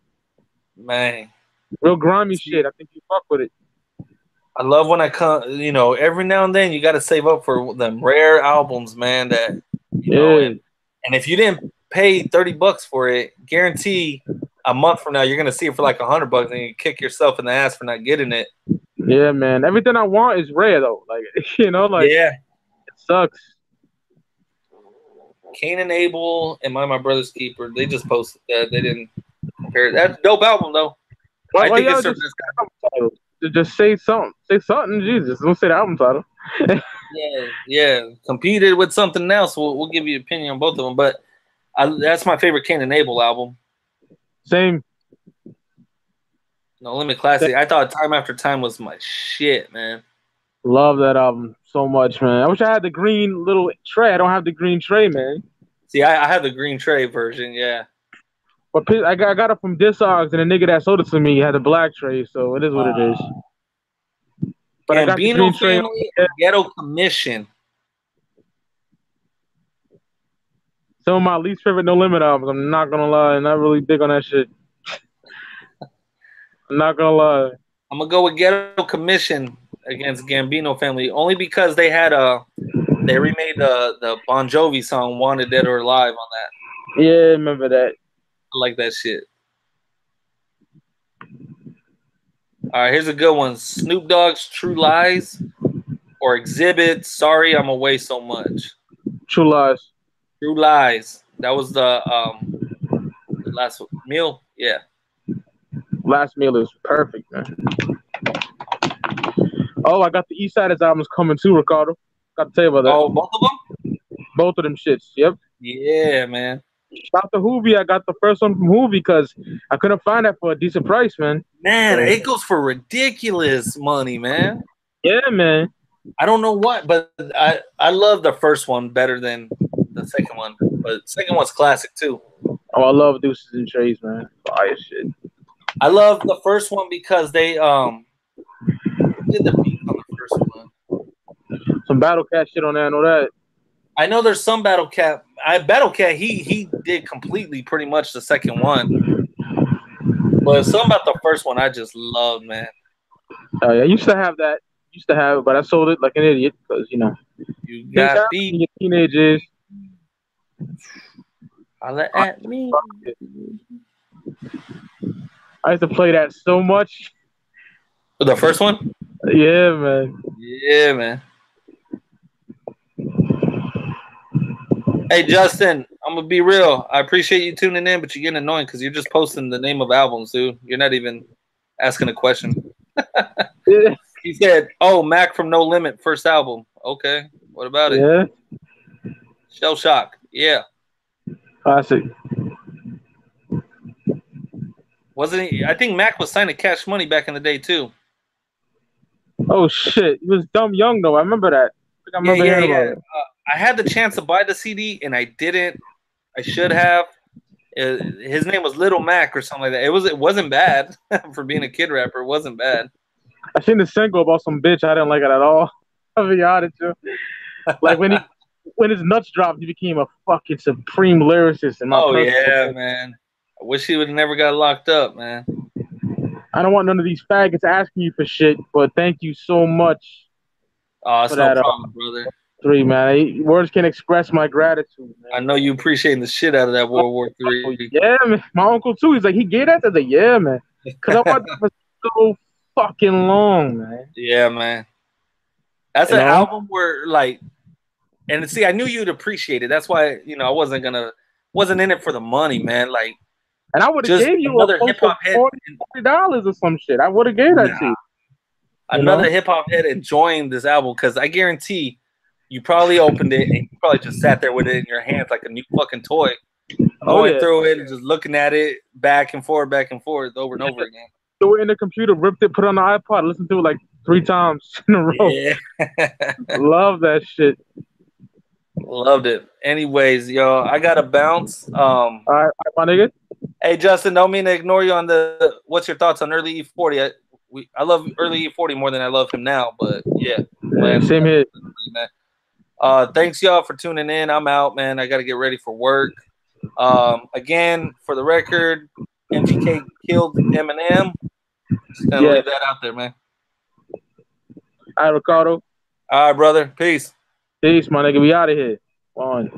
Man. Real grimy shit. I think you fuck with it. I love when I come, every now and then you got to save up for them rare albums, man, that, know, and if you didn't pay $30 for it, guarantee a month from now you're going to see it for like $100 and you kick yourself in the ass for not getting it. Yeah, man. Everything I want is rare, though. Like, yeah. It sucks. Cain and Abel and My Brother's Keeper, they just posted that. They didn't compare it. That's a dope album, though. I think it's their best album. Just say something. Say something, Jesus. Don't say the album title. yeah. Competed with something else. We'll give you an opinion on both of them. But that's my favorite Cain and Abel album. Same. No Limit Classic. I thought Time After Time was my shit, man. Love that album so much, man. I wish I had the green little tray. I don't have the green tray, man. See, I have the green tray version, yeah. But I got it from Discogs, and the nigga that sold it to me had the black tray, so it is what it is. But I got the green tray. Ghetto Commission. Some of my least favorite No Limit albums. I'm not gonna lie, I'm not really big on that shit. I'm not gonna lie. I'm gonna go with Ghetto Commission against Gambino Family, only because they had they remade the Bon Jovi song "Wanted Dead or Alive" on that. Yeah, remember that. I like that shit. All right, here's a good one: Snoop Dogg's "True Lies" or Exhibit. Sorry, I'm away so much. True Lies. True Lies. That was the last meal. Yeah. Last Meal is perfect, man. Oh, I got the East Siders albums coming too, Ricardo. Got to tell you about that. Oh, both of them? Both of them shits, yep. Yeah, man. Shout to Hoovy. I got the first one from Hoovy because I couldn't find that for a decent price, man. Man, it goes for ridiculous money, man. Yeah, man. I don't know what, but I love the first one better than the second one. But the second one's classic, too. Oh, I love Deuces and Trays, man. Fire shit. I love the first one because they did the beat on the first one. Some Battle Cat shit on there, I know that. I know there's some Battle Cat. Battle Cat, he did completely pretty much the second one. But something about the first one I just love, man. Oh, yeah, I used to have that. But I sold it like an idiot because, you got beat. In your teenagers. Holla at me. I used to play that so much. The first one? Yeah, man. Yeah, man. Hey, Justin, I'm going to be real. I appreciate you tuning in, but you're getting annoying because you're just posting the name of albums, dude. You're not even asking a question. Yeah. He said, oh, Mac from No Limit, first album. Okay. What about it? Yeah. Shell Shock. Yeah. Classic. Wasn't he? I think Mac was signed to Cash Money back in the day, too. Oh, shit. He was dumb young, though. I remember that. I remember hearing about it. I had the chance to buy the CD, and I didn't. I should have. His name was Little Mac or something like that. It wasn't bad for being a kid rapper. It wasn't bad. I seen the single about some bitch. I didn't like it at all. I'll be honest with you. Like when his nuts dropped, he became a fucking supreme lyricist. Man. I wish he would have never got locked up, man. I don't want none of these faggots asking you for shit, but thank you so much. Oh, it's no problem, brother. Man. Words can't express my gratitude, man. I know you appreciating the shit out of that World War III. Yeah, man. My uncle, too. He's like, he gave that to the man. Because I want that for so fucking long, man. Yeah, man. That's an album where, like, and see, I knew you'd appreciate it. That's why, I wasn't in it for the money, man. Like, and I would have gave you another hip hop head $40 or some shit. I would have gave that to you. Another hip hop head enjoying this album because I guarantee you probably opened it and you probably just sat there with it in your hands like a new fucking toy, going through it and just looking at it back and forth over and over again. Threw it in the computer, ripped it, put it on the iPod, listened to it like 3 times in a row. Yeah. Love that shit. Loved it. Anyways, yo, I got to bounce. All right, my nigga. Hey, Justin, don't mean to ignore you on the. What's your thoughts on early E40? I love early E40 more than I love him now, but yeah, Same here. man. Thanks y'all for tuning in. I'm out, man. I got to get ready for work. Again, for the record, MGK killed Eminem. Just gonna leave that out there, man. All right, Ricardo. All right, brother. Peace. Peace, my nigga. We out of here. One.